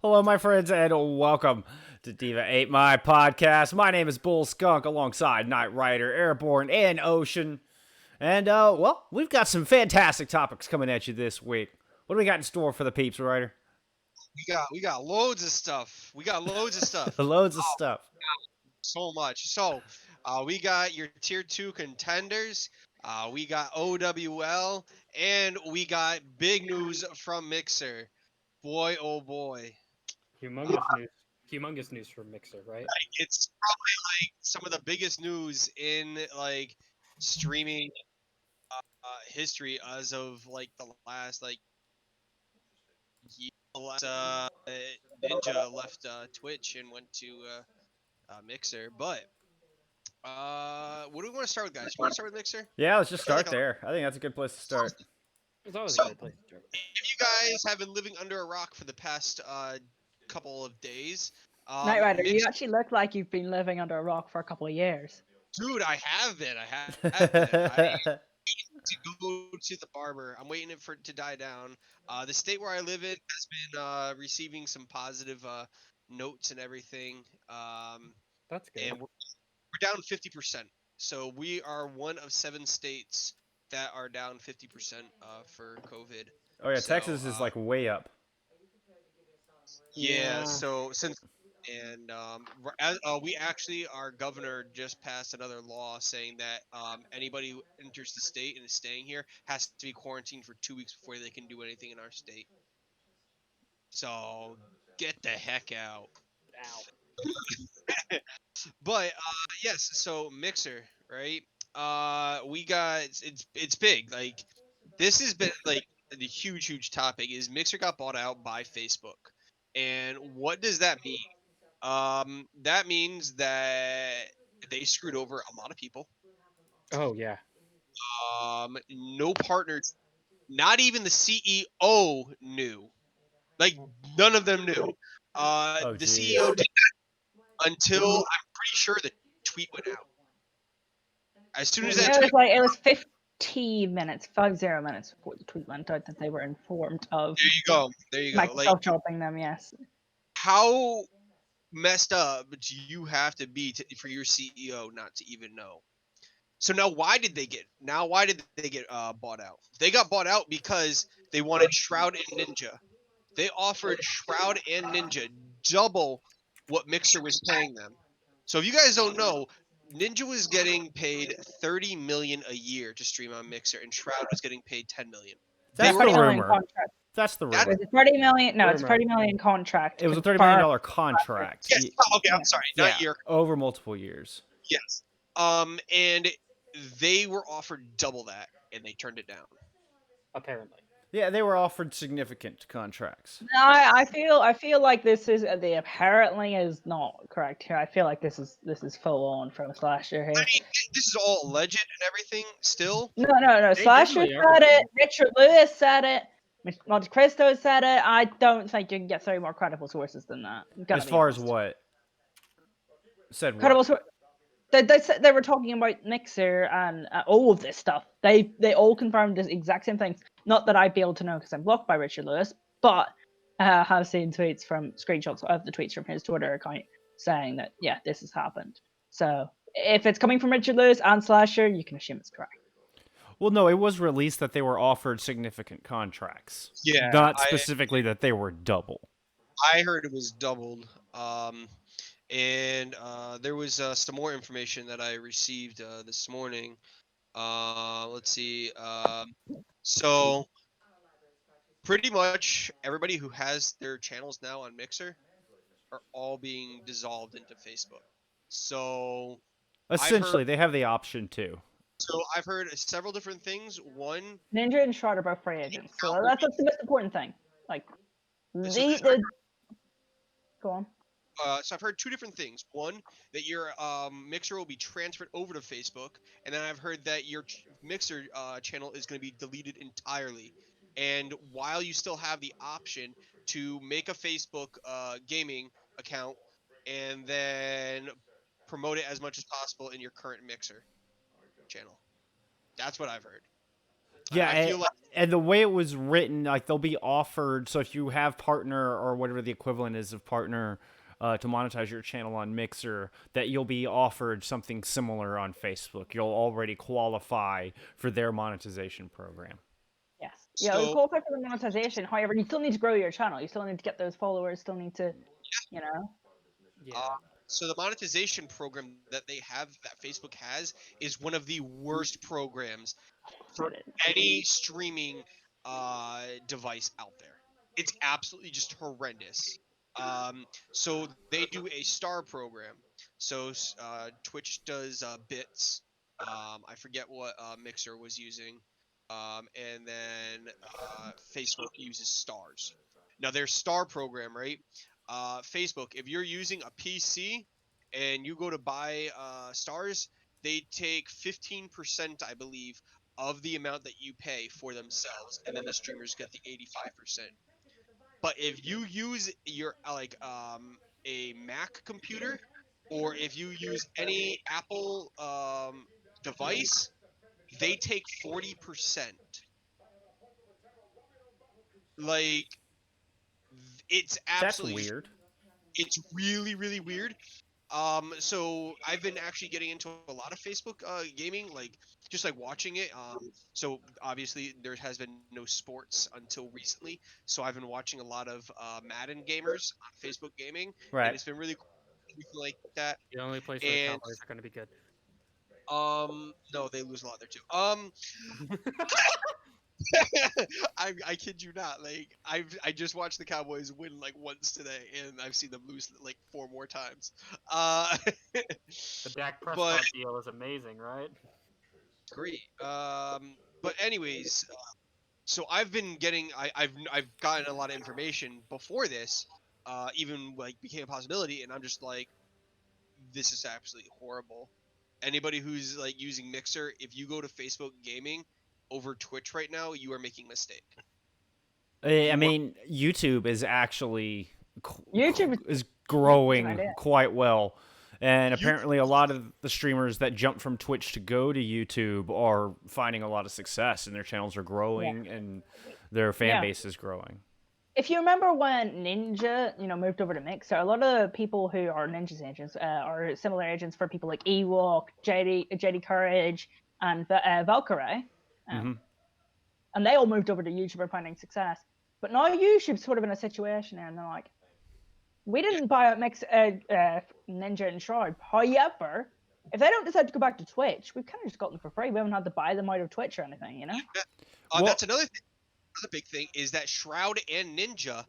Hello, my friends, and welcome to D.VA, my podcast. My name is Bull Skunk, alongside Knight Rider, Airborne, and Ocean. And, well, we've got some fantastic topics coming at you this week. What do we got in store for the peeps, Ryder? We got loads of stuff. We got loads of stuff. Loads of Oh, stuff. so much. We got your tier two contenders. We got OWL, and we got big news from Mixer. Boy, oh boy, uh, Humongous news for Mixer, right? it's probably like some of the biggest news in like streaming history as of like the last year. Ninja left Twitch and went to Mixer, but what do we want to start with, guys? You want to start with Mixer? Yeah, let's just I feel like start there. I think that's a good place to start. It's always So, a great place to start. if you guys have been living under a rock for the past couple of days, Knight Rider, you Mixer, actually look like you've been living under a rock for a couple of years. dude, I have been. I to go to the barber. I'm waiting for it to die down. The state where I live in has been receiving some positive notes and everything. That's good. And we're down 50%. So we are one of 7 states that are down 50% for COVID. Oh, yeah, So, Texas is, like, way up. Yeah. So since and we actually, our governor just passed another law saying that anybody who enters the state and is staying here has to be quarantined for 2 weeks before they can do anything in our state. So get the heck out. Ow. But yes, so Mixer, right? We got it's big. Like this has been like the huge topic is Mixer got bought out by Facebook. And what does that mean? That means that they screwed over a lot of people. Oh yeah. No partners, not even the CEO knew. Like none of them knew. Oh, The geez. CEO did until I'm pretty sure the tweet went out. As soon as that tweet, It was 15 minutes, 50 minutes before the tweet went out that they were informed of there you go. Microsoft Like dropping them. Yes. how messed up do you have to be for your CEO not to even know? So now why did they get bought out? They got bought out because they wanted Shroud and Ninja. They offered Shroud and Ninja double what Mixer was paying them. So if you guys don't know, Ninja was getting paid 30 million a year to stream on Mixer, and Shroud was getting paid 10 million. That's the 30 million rumor. contract. That's the That- rumor. Was it 30 million? No, it's Rumor. 30 million contract. It was a $30 confirmed. million contract. Yes. Okay, I'm sorry. Yeah, Not year. over multiple years. Yes. And they were offered double that, and they turned it down. Apparently. Yeah, they were offered significant contracts. No, I feel like this is the apparently is not correct here. I feel like this is full on from Slasher here. I mean, this is all alleged and everything. Still, No. They Slasher definitely are. said it. Richard Lewis said it. Monte Cristo said it. I don't think you can get 30 more credible sources than that. As far as what? Said what? Credible sources. They were talking about Mixer and all of this stuff. They all confirmed the exact same things. Not that I'd be able to know because I'm blocked by Richard Lewis, but have seen screenshots of the tweets from his Twitter account saying that yeah, this has happened. So if it's coming from Richard Lewis and Slasher, you can assume it's correct. Well, no, it was released that they were offered significant contracts. Yeah, Not specifically that they were double. I heard it was doubled. And there was some more information that I received this morning. Let's see. So pretty much everybody who has their channels now on Mixer are all being dissolved into Facebook. So Essentially, they have the option to. I've heard several different things. One, Ninja and Shroud are both free agents, so that's the most important thing. Like So- go on. so I've heard 2 different things. One, that your Mixer will be transferred over to Facebook, and then I've heard that your Mixer channel is going to be deleted entirely. And while you still have the option to make a Facebook gaming account and then promote it as much as possible in your current Mixer channel. That's what I've heard. Yeah, I feel like and the way it was written, like they'll be offered. So if you have partner or whatever the equivalent is of partner to monetize your channel on Mixer, that you'll be offered something similar on Facebook. You'll already qualify for their monetization program. Yes. Yeah, you so. qualify for the monetization. However, you still need to grow your channel. You still need to get those followers. Still need to, you know. Yeah. So the monetization program that they have, that Facebook has, is one of the worst programs for any streaming device out there. It's absolutely just horrendous. So they do a star program. So Twitch does bits. I forget what Mixer was using. And then Facebook uses stars. Now their star program, right? Facebook, if you're using a PC and you go to buy stars, they take 15%, I believe, of the amount that you pay for themselves, and then the streamers get the 85%. But if you use your a Mac computer, or if you use any Apple device, they take 40%. Like it's That's absolutely weird. it's really really weird. So I've been actually getting into a lot of Facebook gaming, like just like watching it. So obviously there has been no sports until recently, so I've been watching a lot of Madden gamers on Facebook gaming, and Right. it's been really cool, everything like that. The only place where the And Cowboys are going to be good. no, they lose a lot there too. I kid you not. Like I just watched the Cowboys win like once today, and I've seen them lose like 4 more times. Uh, The Dak but Prescott deal is amazing, right? great. But anyways, so I've been getting I've gotten a lot of information before this, even like became a possibility, and I'm just like, this is absolutely horrible. Anybody who's like using Mixer, if you go to Facebook Gaming over Twitch right now, you are making a mistake. I You mean, YouTube is actually YouTube is an growing idea. quite well. And You- apparently, a lot of the streamers that jumped from Twitch to go to YouTube are finding a lot of success, and their channels are growing, and their fan Yeah. base is growing. If you remember when Ninja, moved over to Mixer, a lot of people who are Ninja's agents are similar agents for people like Ewok, JD Courage, and Valkyrie. Hmm. And they all moved over to YouTube and finding success. But now YouTube's sort of in a situation there, and they're like, we didn't buy out Ninja and Shroud. However, if they don't decide to go back to Twitch, we've kind of just got them for free. We haven't had to buy them out of Twitch or anything, Well- that's another thing. Another big thing is that Shroud and Ninja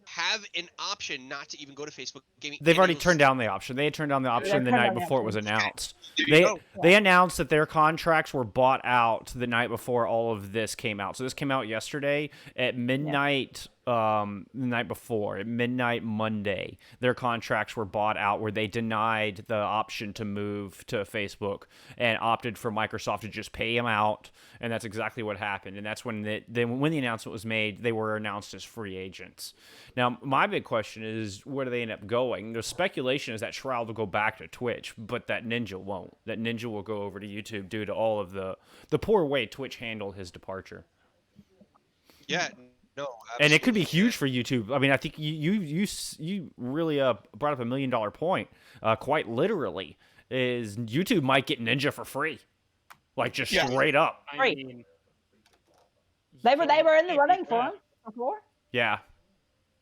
have an option not to even go to Facebook Gaming. They've and already it'll turned down the option. They had turned down the option the turned night down the before it was option. announced. There you They go. they announced that their contracts were bought out the night before all of this came out. So this came out yesterday at midnight. The night before, at midnight Monday, their contracts were bought out, where they denied the option to move to Facebook and opted for Microsoft to just pay them out, and that's exactly what happened. And that's when when the announcement was made, they were announced as free agents. Now, my big question is, where do they end up going? The speculation is that Shroud will go back to Twitch, but that Ninja won't. That Ninja will go over to YouTube due to all of the poor way Twitch handled his departure. Yeah, no, And it could be absolutely. huge for YouTube. I mean, I think you really brought up $1 million point. Quite literally, is YouTube might get Ninja for free, like just Yeah. straight up. I Right. mean, They were in the can't running beat for that. him before. Yeah,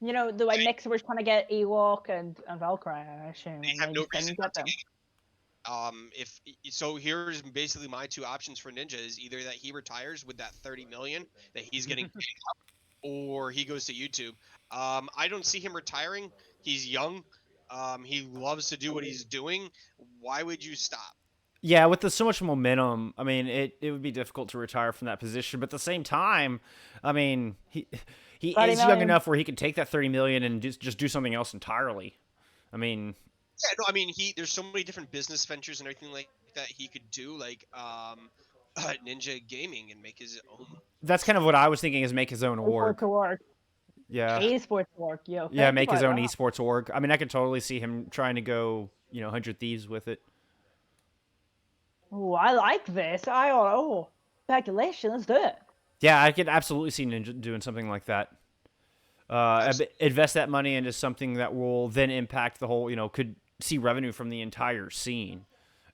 The way Mixer was trying to get Ewok and Valkyrie, I assume. They and have no just didn't reason get not to them. If so, here's basically my two options for Ninja: is either that he retires with that 30 million that he's getting paid up, or he goes to YouTube. I don't see him retiring. He's young. He loves to do what he's doing. Why would you stop? yeah. With so much momentum, I mean, it would be difficult to retire from that position. But at the same time, I mean, he 30 is young million. enough where he could take that 30 million and just do something else entirely. I mean, Yeah, no, I mean there's so many different business ventures and everything like that he could do, like Ninja Gaming, and make his own. that's kind of what I was thinking, is make his own Esports org. to work. Yeah. Esports to work, yo. Yeah, think make his about own that. esports org. I mean, I could totally see him trying to go, 100 Thieves with it. Oh, I like this. speculation. Let's do it. Yeah, I could absolutely see Ninja doing something like that. Invest that money into something that will then impact the whole, could see revenue from the entire scene,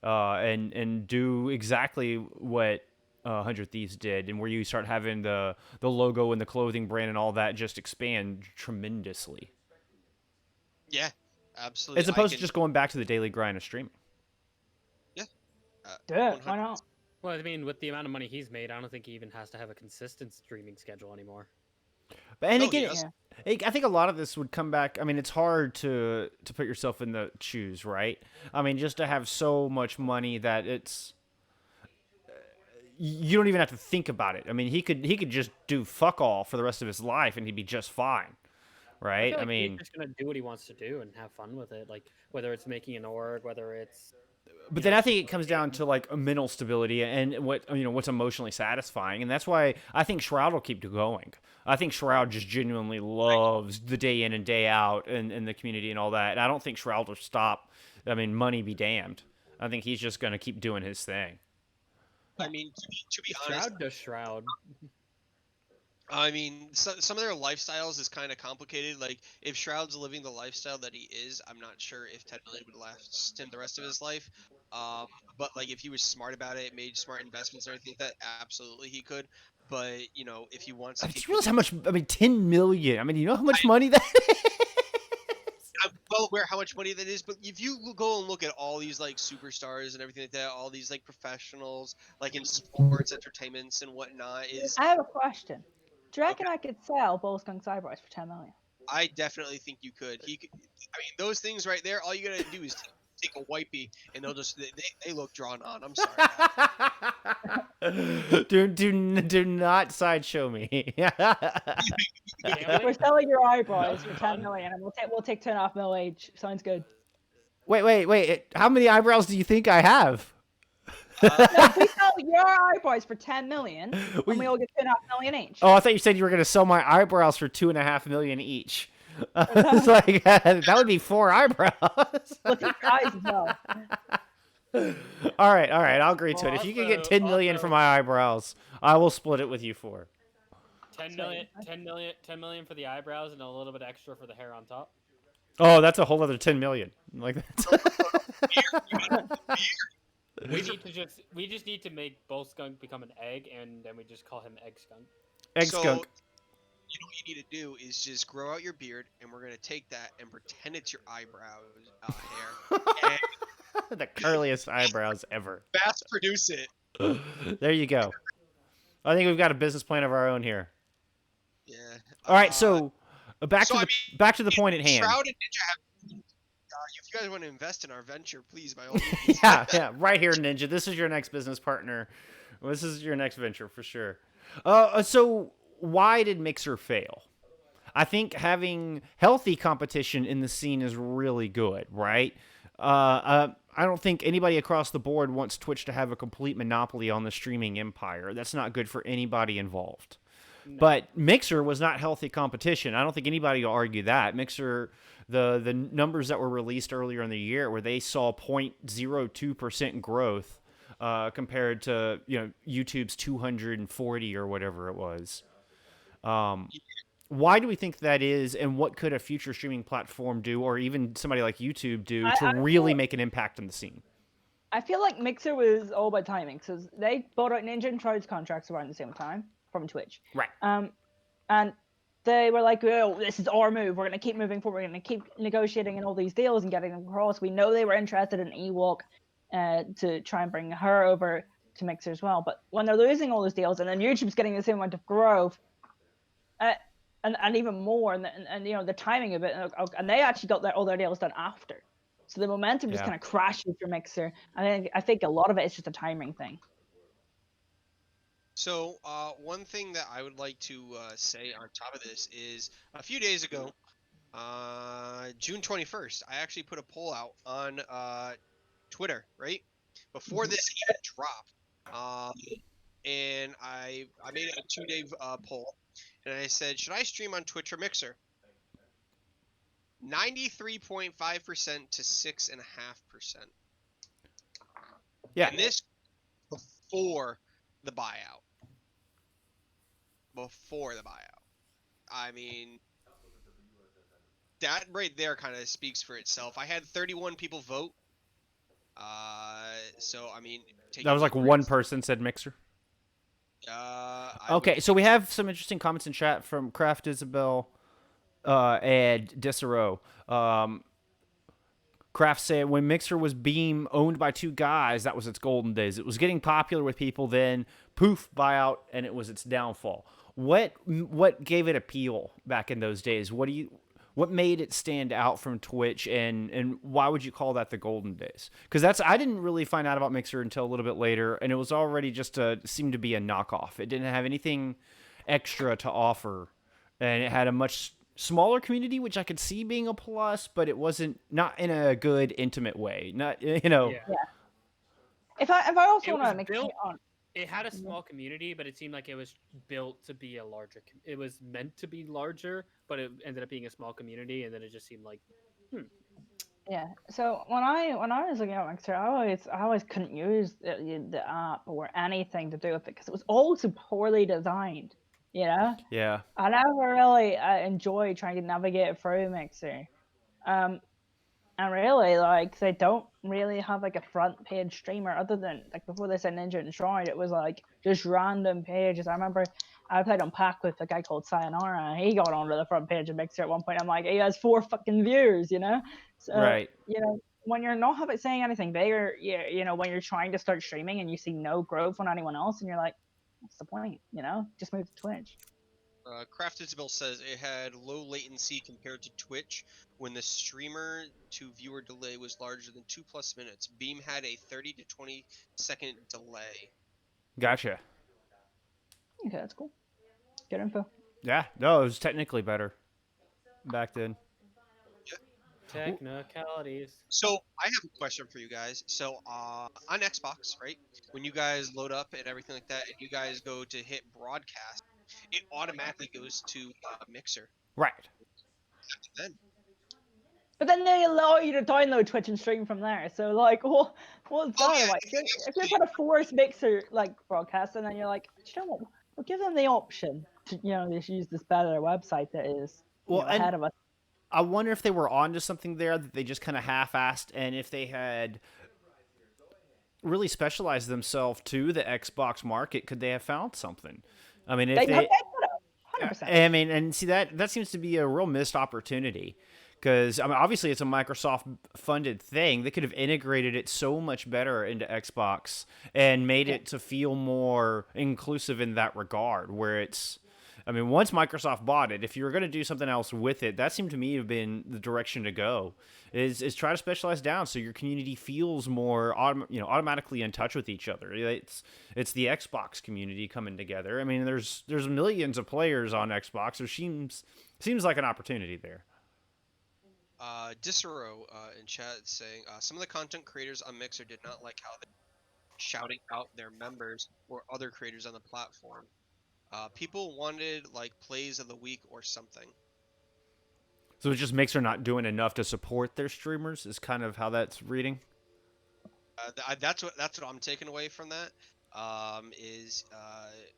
and do exactly what 100 Thieves did, and where you start having the logo and the clothing brand and all that just expand tremendously, Yeah, absolutely. as opposed to just going back to the daily grind of streaming. Yeah. Do it. 100. Why not? Well, I mean, with the amount of money he's made, I don't think he even has to have a consistent streaming schedule anymore. But and No, again, yes. I think a lot of this would come back. I mean, it's hard to put yourself in the shoes, right? I mean, just to have so much money that it's you don't even have to think about it. I mean, he could just do fuck all for the rest of his life and he'd be just fine, right? feel I like mean, he's just gonna do what he wants to do and have fun with it. Like whether it's making an org, whether it's but then I think it comes down to like a mental stability and what's emotionally satisfying, and that's why I think Shroud will keep going. I think Shroud just genuinely loves the day in and day out and the community and all that. And I don't think Shroud will stop. I mean, money be damned. I think he's just gonna keep doing his thing. I mean, to be honest, Shroud does Shroud. I mean, some of their lifestyles is kind of complicated. Like, if Shroud's living the lifestyle that he is, I'm not sure if 10 million would last him the rest of his life. But like, if he was smart about it, made smart investments or anything like that, absolutely he could. But if he wants, I mean, he do you could realize how much? I mean, 10 million. I mean, you know how much money that is? I'm well aware how much money that is, but if you go and look at all these like superstars and everything like that, all these like professionals, like in sports, entertainments, and whatnot, is I have a question. Do you reckon I could sell Bull Skunk's eyebrows for 10 million? I definitely think you could. He could. I mean, those things right there. All you gotta do is take a wipey, and they look drawn on. I'm sorry. do not sideshow me. We're selling your eyebrows for 10 million, and we'll take 2.5 mil each. Sounds good. Wait. How many eyebrows do you think I have? No, if we sell your eyebrows for 10 million, and we all get 2.5 million each. Oh, I thought you said you were going to sell my eyebrows for 2.5 million each. It's like that would be 4 eyebrows. Look at your eyes as well. All right. I'll agree to it. If you can get 10 million for Also- my eyebrows, I will split it with you 4. 10 million for the eyebrows and a little bit extra for the hair on top. Oh, that's a whole other 10 million. Like that's We just need to make Bull Skunk become an egg, and then we just call him Egg Skunk. egg So, skunk. what you need to do is just grow out your beard, and we're gonna take that and pretend it's your eyebrows hair, and The curliest eyebrows ever. mass produce it. There you go. I think we've got a business plan of our own here. Yeah. All right, so back so to I the back to the point at hand. Shroud and Ninja have. If you guys want to invest in our venture, please, by all means. Yeah, right here, Ninja. This is your next business partner. This is your next venture for sure. So why did Mixer fail? I think having healthy competition in the scene is really good, right? I don't think anybody across the board wants Twitch to have a complete monopoly on the streaming empire. That's not good for anybody involved. No. But Mixer was not healthy competition. I don't think anybody will argue that. Mixer, the numbers that were released earlier in the year, where they saw 0.02% growth compared to YouTube's 240 or whatever it was. Why do we think that is, and what could a future streaming platform do, or even somebody like YouTube do, to I really feel- make an impact on the scene? I feel like Mixer was all about timing, because they bought out Ninja and Shroud's contracts around the same time from Twitch. Right. And they were like, "Oh, this is our move. We're gonna keep moving forward. We're gonna keep negotiating in all these deals and getting them across." We know they were interested in Ewok to try and bring her over to Mixer as well. But when they're losing all those deals, and then YouTube's getting the same amount of growth, and even more, and the timing of it, and they actually got all their deals done after. So the momentum just Yeah. kind of crashes for Mixer. I think a lot of it is just a timing thing. So, one thing that I would like to say on top of this is a few days ago, June 21st, I actually put a poll out on Twitter, right? Before this even dropped. And I made it a 2-day poll, and I said, should I stream on Twitch or Mixer? 93.5% to 6.5%. Yeah. And this before the buyout. Before the buyout. I mean, that right there kind of speaks for itself. I had 31 people vote. So I mean, That was taking like into one person said Mixer. I would Okay, so we think have some interesting comments in chat from Craft Isabel and Disero. Kraft said when Mixer was Beam owned by two guys, that was its golden days. It was getting popular with people, then poof, buyout, and it was its downfall. What gave it appeal back in those days? What made it stand out from Twitch, and why would you call that the golden days? Because I didn't really find out about Mixer until a little bit later, and it was already seemed to be a knockoff. It didn't have anything extra to offer, and it had a much smaller community, which I could see being a plus, but it wasn't not in a good intimate way. Not Yeah. Yeah. If I also It want was to make built. on, It had a small community, but it seemed like it was built to be a larger. It was meant to be larger, but it ended up being a small community, and then it just seemed like, yeah. So when I was looking at Mixer, I always couldn't use the app or anything to do with it because it was all so poorly designed. You know, Yeah. I never really enjoyed trying to navigate through Mixer. Um, And really, like, they don't really have like a front page streamer other than like before they said Ninja Enshrined, it was like just random pages. I remember I played on Pack with a guy called Sayonara, and he got onto the front page of Mixer at one point. I'm like, he has 4 fucking views, you know? So, Right. when you're not having saying anything bigger, when you're trying to start streaming and you see no growth on anyone else, and you're like, what's the point? Just move to Twitch. Craft Isabel says it had low latency compared to Twitch when the streamer to viewer delay was larger than 2+ minutes. Beam had a 30 to 20-second delay. Gotcha. Okay, that's cool. Good info. Yeah. No, it was technically better back then. technicalities. So I have a question for you guys. So on Xbox, right? When you guys load up and everything like that, and you guys go to hit broadcast, it automatically goes to Mixer. Right. Then But then they allow you to download Twitch and stream from there. So like, what's Oh, that yeah, about? If you're trying to force Mixer like broadcast, and then you're like, you know what? We'll give them the option to just use this better website that is Well, and ahead of us. I wonder if they were onto something there that they just kind of half-assed, and if they had really specialized themselves to the Xbox market, could they have found something? I mean, if They they, could have 100%. I mean, and see that seems to be a real missed opportunity, because I mean, obviously it's a Microsoft funded thing. They could have integrated it so much better into Xbox and made it to feel more inclusive in that regard, where it's. I mean, once Microsoft bought it, if you were going to do something else with it, that seemed to me to have been the direction to go. Is try to specialize down so your community feels more automatically in touch with each other. It's the Xbox community coming together. I mean, there's millions of players on Xbox. There seems like an opportunity there. Disero in chat is saying some of the content creators on Mixer did not like how they were shouting out their members or other creators on the platform. People wanted like plays of the week or something. So it just Mixer not doing enough to support their streamers is kind of how that's reading. That's what I'm taking away from that. Is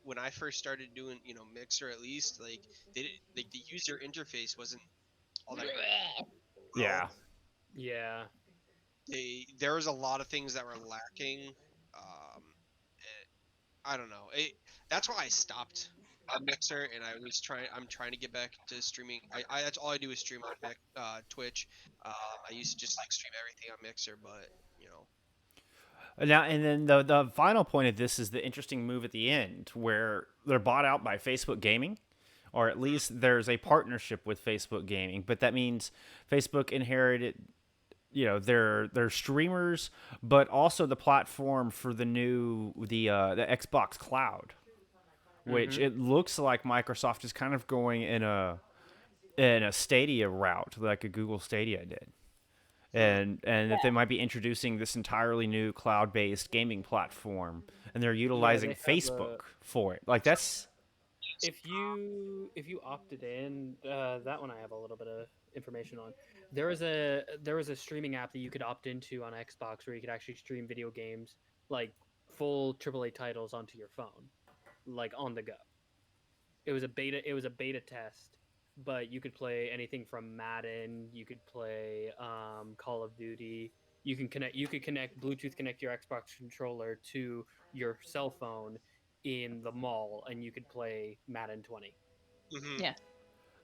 when I first started doing Mixer, at least like the user interface wasn't all that great. Yeah. Yeah. There was a lot of things that were lacking. I don't know. That's why I stopped on Mixer, and I'm trying to get back to streaming. That's all I do is stream on Twitch. I used to just like stream everything on Mixer, but Now and then the final point of this is the interesting move at the end where they're bought out by Facebook Gaming, or at least there's a partnership with Facebook Gaming. But that means Facebook inherited, their streamers, but also the platform for the Xbox Cloud, which it looks like Microsoft is kind of going in a Stadia route, like a Google Stadia did. And that they might be introducing this entirely new cloud-based gaming platform, and they're utilizing they have Facebook for it. Like that's If you opted in, that one I have a little bit of information on. There was a streaming app that you could opt into on Xbox where you could actually stream video games like full AAA titles onto your phone, like on the go. It was a beta. It was a beta test, but you could play anything from Madden. You could play Call of Duty. You can connect. You could connect Bluetooth connect your Xbox controller to your cell phone in the mall, and you could play Madden 20. Hmm. Yeah.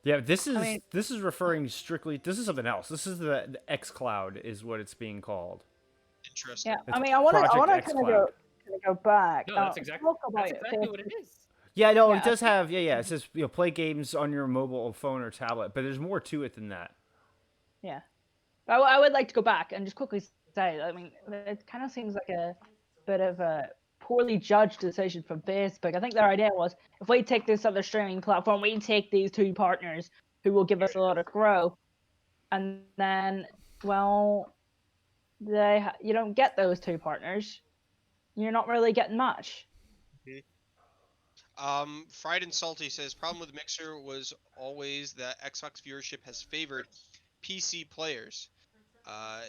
Yeah, this is I mean, this is referring strictly. This is something else. This is the X Cloud is what it's being called. Interesting. yeah. It's I mean, I want Project to X kind of Cloud. go back. No, Talk about that's exactly what it Facebook. is. Yeah, no, it Yeah, does have. Yeah. It says play games on your mobile phone or tablet, but there's more to it than that. yeah. I would like to go back and just quickly say, I mean, it kind of seems like a bit of a poorly judged decision from Facebook. I think their idea was, if we take this other streaming platform, we take these two partners who will give us a lot of growth, and then, well, you don't get those two partners. You're not really getting much. Fried and Salty says problem with Mixer was always that Xbox viewership has favored PC players.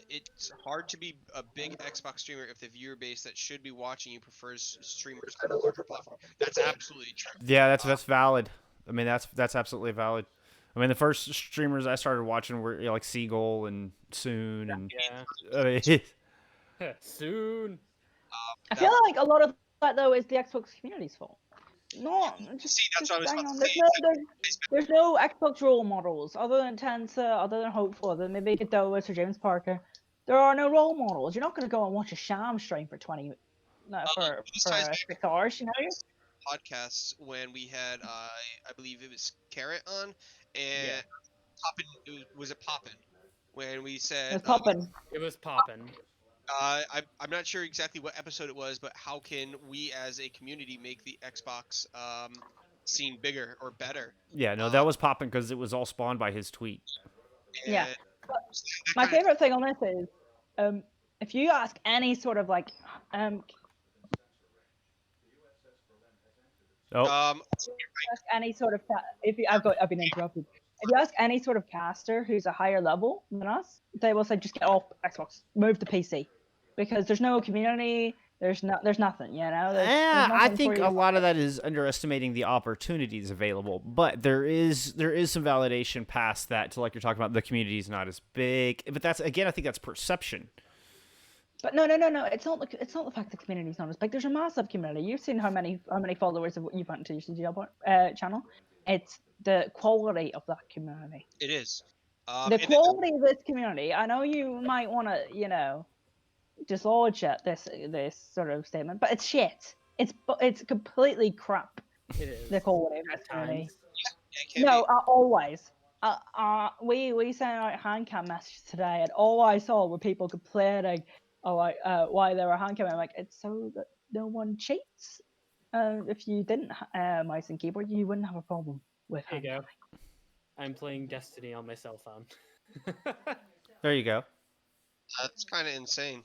It's hard to be a big Xbox streamer if the viewer base that should be watching you prefers streamers on a larger platform. That's absolutely true. Yeah, that's valid. I mean, that's absolutely valid. I mean, the first streamers I started watching were like Seagull and Soon and Soon. I feel like a lot of that though is the Xbox community's fault. No, See, that's what I was hang about on. to say. There's no Xbox role models other than Tensa, other than Hopeful, other than maybe Godowis or James Parker. There are no role models. You're not going to go and watch a sham stream for 20, no, for This ties back 6 hours. You know. podcasts when we had I believe it was Carrot on and Yeah, Poppin was it Poppin when we said It's popping. it was popping. I'm not sure exactly what episode it was, but how can we as a community make the Xbox scene bigger or better? yeah. No, that was popping because it was all spawned by his tweet. Yeah. And My kinda- favorite thing on this is, if you ask any sort of like, Oh, ask any sort of I've been interrupted. If you ask any sort of caster who's a higher level than us, they will say just get off Xbox, move to PC, because there's no community. There's nothing. You know. There's I nothing for think you. a lot of that is underestimating the opportunities available, but there is some validation past that to like you're talking about the community is not as big, but that's again I think that's perception. But no. It's not the fact the community's not as big. There's a massive community. You've seen how many followers you've got to your CGL channel. It's the quality of that community. it is. The And quality of this community. I know you might want to, dislodge it, this sort of statement, but it's shit. It's completely crap. It is. The quality of At this community. times. it can No, be. always. We sent out handcam messages today, and all I saw were people complaining, why they were handcamming. I'm like, it's so that no one cheats. If you didn't mouse and keyboard, you wouldn't have a problem with There you handcam. go. I'm playing Destiny on my cell phone. There you go. That's kind of insane.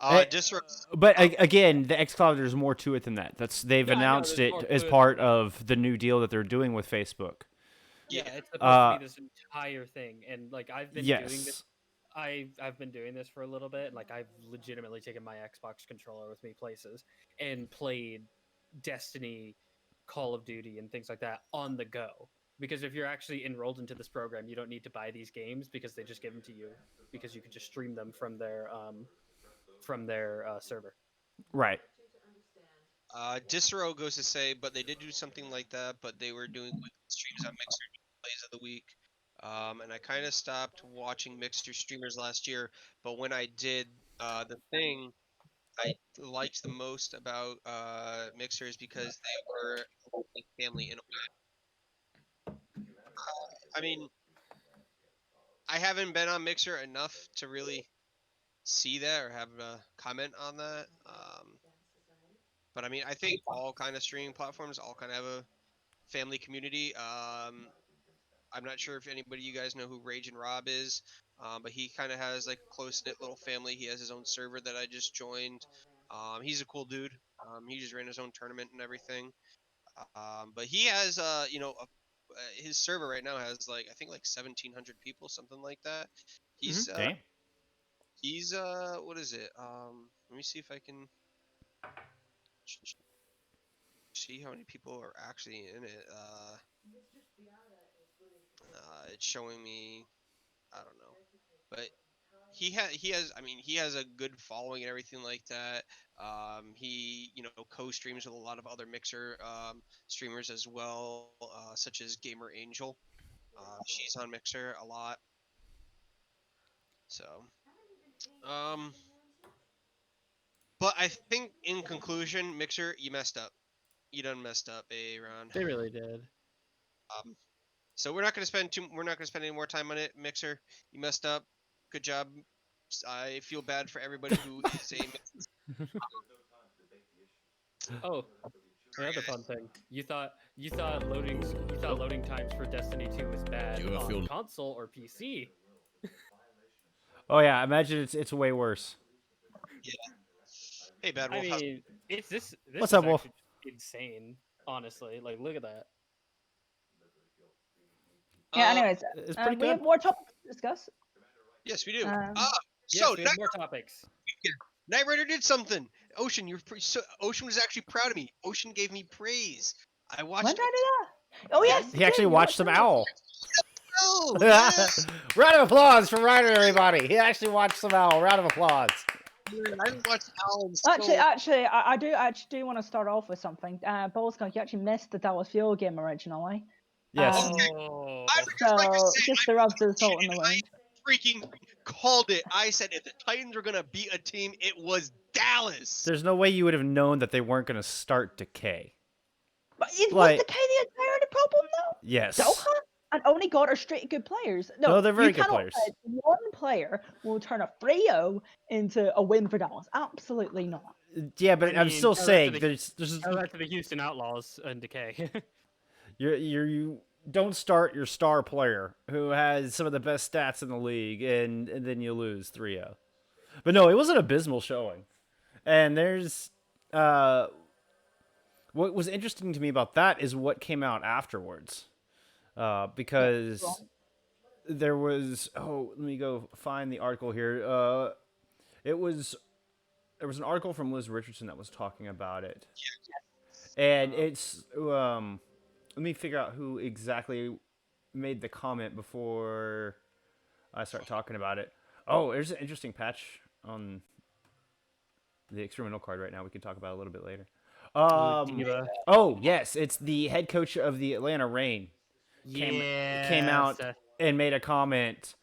Eh, Disrupt. But again, the xCloud, there's more to it than that. They've Yeah, I know, announced there's it more as to it. part of the new deal that they're doing with Facebook. Yeah, Yeah. it's supposed to be this entire thing, and like I've been doing this. Yes. I've been doing this for a little bit. Like I've legitimately taken my Xbox controller with me places and played Destiny, Call of Duty, and things like that on the go. Because if you're actually enrolled into this program, you don't need to buy these games because they just give them to you because you can just stream them from their server. Right. Disro goes to say, but they did do something like that, but they were doing streams on Mixer plays of the week. And I kind of stopped watching Mixer streamers last year, but when I did, the thing I liked the most about Mixer is because they were like family in a way. I mean, I haven't been on Mixer enough to really see that or have a comment on that. But I mean, I think all kind of streaming platforms all kind of have a family community. I'm not sure if anybody you guys know who Rage and Rob is, but he kind of has like a close knit little family. He has his own server that I just joined. He's a cool dude. He just ran his own tournament and everything. But he has, his server right now has like I think like 1,700 people, something like that. He's Damn. what is it? Let me see if I can See how many people are actually in it. It's showing me. I don't know, but he has a good following and everything like that. He co-streams with a lot of other Mixer streamers as well, such as Gamer Angel. She's on Mixer a lot. So, um, but I think in conclusion, Mixer, you messed up. You done messed up, Ron. They really did. Um, so we're not gonna spend any more time on it, Mixer. You messed up. Good job. I feel bad for everybody who is a. Oh, another fun thing. You thought loading times for Destiny 2 was bad on console or PC. Oh yeah, imagine it's way worse. Yeah. Hey, Bad I Wolf. mean, this What's is up, Wolf? actually insane, honestly. Like, look at that. Yeah. Anyways, It's pretty we have good. more topics to discuss. Yes, we do. Yes, So we have more topics. Knight Rider did something. Ocean, Ocean was actually proud of me. Ocean gave me praise. I watched. When did I do that? Oh yes. He actually watched some Owl. Oh, yeah. Round of applause for Ryder, everybody. He actually watched some Owl. Round of applause. I haven't watched Owl. Actually, I do want to start off with something. Bolskunk, you actually missed the Dallas Fuel game originally. Yes. Oh. So just to rub the salt in the wound. Freaking called it. I said if the Titans were gonna beat a team, it was Dallas. There's no way you would have known that they weren't going to start Decay. But it Like- was the entirety problem though. Yes. Doha and only got are straight good players. No, they're very you good cannot players. say one player will turn a 3-0 into a win for Dallas. Absolutely not. Yeah, but I I'm mean, still tell that to saying the- there's Tell that to the Houston Outlaws and Decay. you don't start your star player who has some of the best stats in the league and then you lose 3-0. But no, it was an abysmal showing. And there's what was interesting to me about that is what came out afterwards. Because there was let me go find the article here. There was an article from Liz Richardson that was talking about it. And it's let me figure out who exactly made the comment before I start talking about it. Oh, there's an interesting patch on the experimental card right now. We can talk about it a little bit later. D.VA. Oh, yes, it's the head coach of the Atlanta Reign came out Yes. and made a comment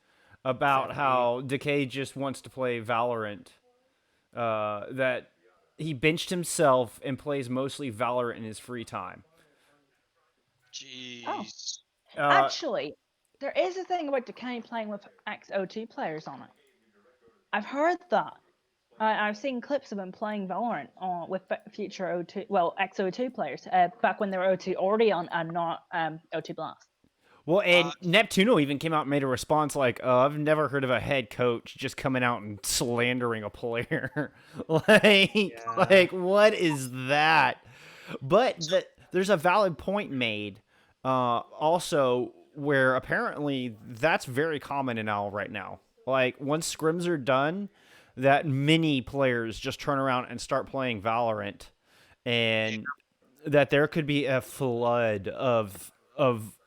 about Exactly. how Decay just wants to play Valorant. That he benched himself and plays mostly Valorant in his free time. Jeez. Actually, there is a thing about Decay playing with XO2 players on it. I've heard that. I've seen clips of him playing Valorant with future O2, well, XO2 players, back when they were O2 Orion and not O2 Blast. Well, and Neptuno even came out and made a response like, I've never heard of a head coach just coming out and slandering a player. like, what is that? But there's a valid point made also where apparently that's very common in OWL right now. Like, once scrims are done, that many players just turn around and start playing Valorant, and that there could be a flood of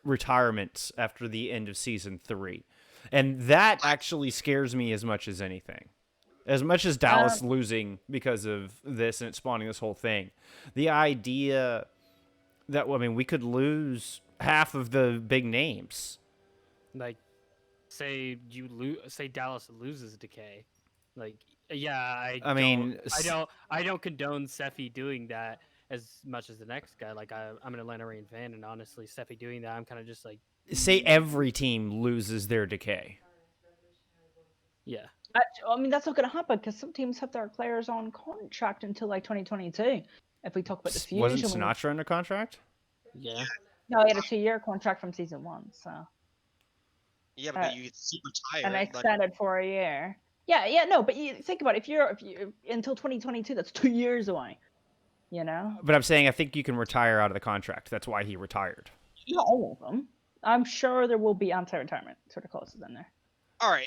retirements after the end of season 3, and that actually scares me as much as anything. As much as Dallas losing because of this and it spawning this whole thing, the idea that we could lose half of the big names. Like, say Dallas loses Decay. Like, yeah, I don't condone Sephi doing that as much as the next guy. Like, I'm an Atlanta Reign fan, and honestly, Sephi doing that, I'm kind of just like, Say every team loses their Decay. yeah. I mean, that's not going to happen because some teams have their players on contract until like 2022. If we talk about the fusion, Wasn't Sinatra under contract? Yeah. No, he had a 2-year contract from season 1, so Yeah, but you get super tired. and extended for a year. Yeah, no, but you think about it, if you until 2022, that's 2 years away. You know. But I'm saying I think you can retire out of the contract. That's why he retired. Not all of them. I'm sure there will be anti-retirement sort of clauses in there. All right.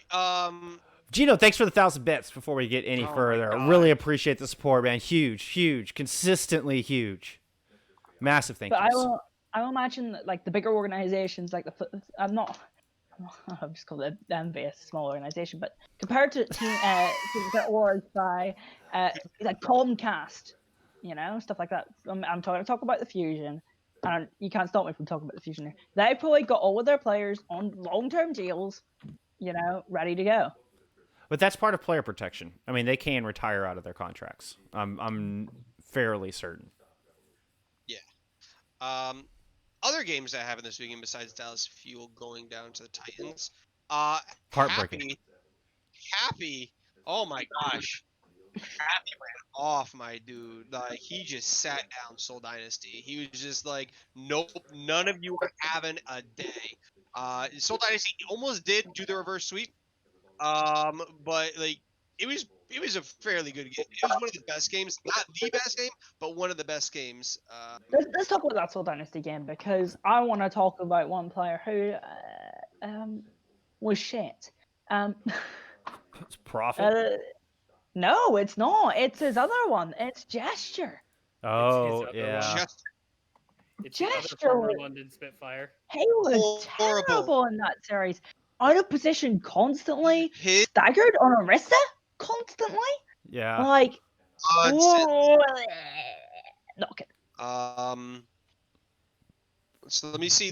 Gino, thanks for the 1,000 bits. Before we get any Oh my further, I God. really appreciate the support, man. Huge, consistently huge. Massive thank But yous. I will imagine that, like the bigger organizations, like I'm not. I'm just calling it D.VA a small organization, but compared to teams that orgs by like Comcast, stuff like that. I'm talk about the Fusion, and you can't stop me from talking about the Fusion here. They probably got all of their players on long-term deals, ready to go. But that's part of player protection. I mean, they can retire out of their contracts. I'm fairly certain. Other games that happened this weekend besides Dallas Fuel going down to the Titans. Heartbreaking. Happy. Oh my gosh. Happy ran off, my dude. Like he just sat down Soul Dynasty. He was just like, nope, none of you are having a day. Soul Dynasty almost did do the reverse sweep. But like it was a fairly good game. It was one of the best games, not the best game, but one of the best games. Let's talk about that Soul Dynasty game because I want to talk about one player who was shit. It's Profit. No, it's not. It's his other one. It's Gesture. Oh, other yeah. Just It's the other Gesture. former London Spitfire. He was Horrible. terrible in that series. Out of position constantly, his staggered on Orisa constantly. Yeah. Like, constantly. no, okay. So let me see.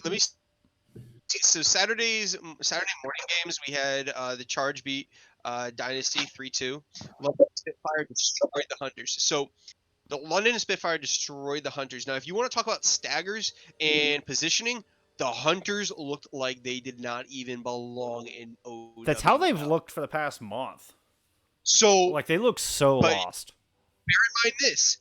So Saturday morning games we had the Charge beat Dynasty 3-2. London Spitfire destroyed the Hunters. So the London Spitfire destroyed the Hunters. Now, if you want to talk about staggers and positioning, the Hunters looked like they did not even belong in OWL. That's how they've looked for the past month. So, Like, they look so lost. bear in mind this.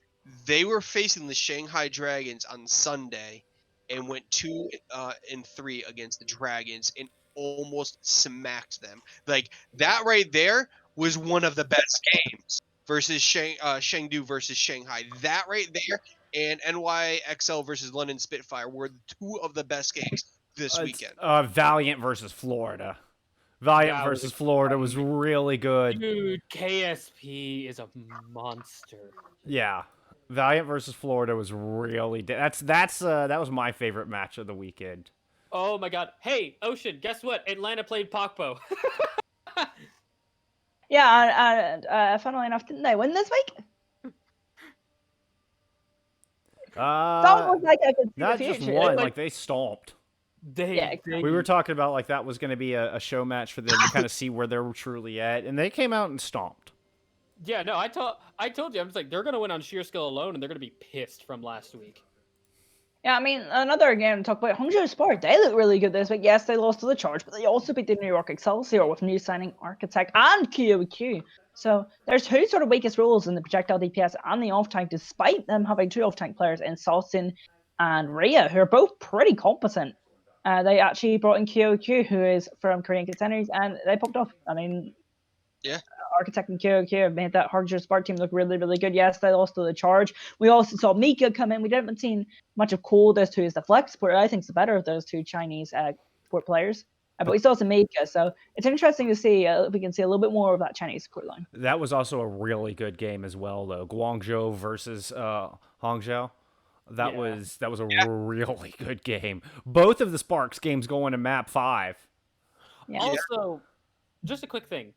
They were facing the Shanghai Dragons on Sunday and went 2-3 against the Dragons and almost smacked them. Like, that right there was one of the best games versus Chengdu versus Shanghai. That right there and NYXL versus London Spitfire were two of the best games this weekend. Valiant versus Florida. Valiant That versus was Florida was really good. Dude, KSP is a monster. Yeah. Valiant versus Florida was really that was my favorite match of the weekend. Oh my god. Hey, Ocean, guess what? Atlanta played Pokpo. Yeah, and funnily enough, didn't they win this week? That was like I could see Not the just future. one, Like- like they stomped. Yeah, exactly. We were talking about like that was going to be a show match for them to kind of see where they're truly at, and they came out and stomped. Yeah, no, I told you, I'm just like, they're gonna win on sheer skill alone, and they're gonna be pissed from last week. Yeah, I mean, another game to talk about, Hangzhou Sport, they look really good this week. Yes, they lost to the Charge, but they also beat the New York Excelsior with new signing Architect and QOQ. So there's two sort of weakest roles in the projectile DPS and the off-tank, despite them having two off-tank players in Salsin and Rhea, who are both pretty competent. They actually brought in QOQ, who is from Korean Contenders, and they popped off. I mean, Yeah. Architect and QOQ have made that Hangzhou Sport team look really, really good. Yes, they lost to the Charge. We also saw Mika come in. We haven't seen much of Cole, those two as the flex support. I think it's the better of those two Chinese support players. But we saw some Mika, so it's interesting to see if we can see a little bit more of that Chinese support line. That was also a really good game as well, though. Guangzhou versus Hangzhou. That was a really good game. Both of the Sparks games going to map 5. Yeah. Also, just a quick thing.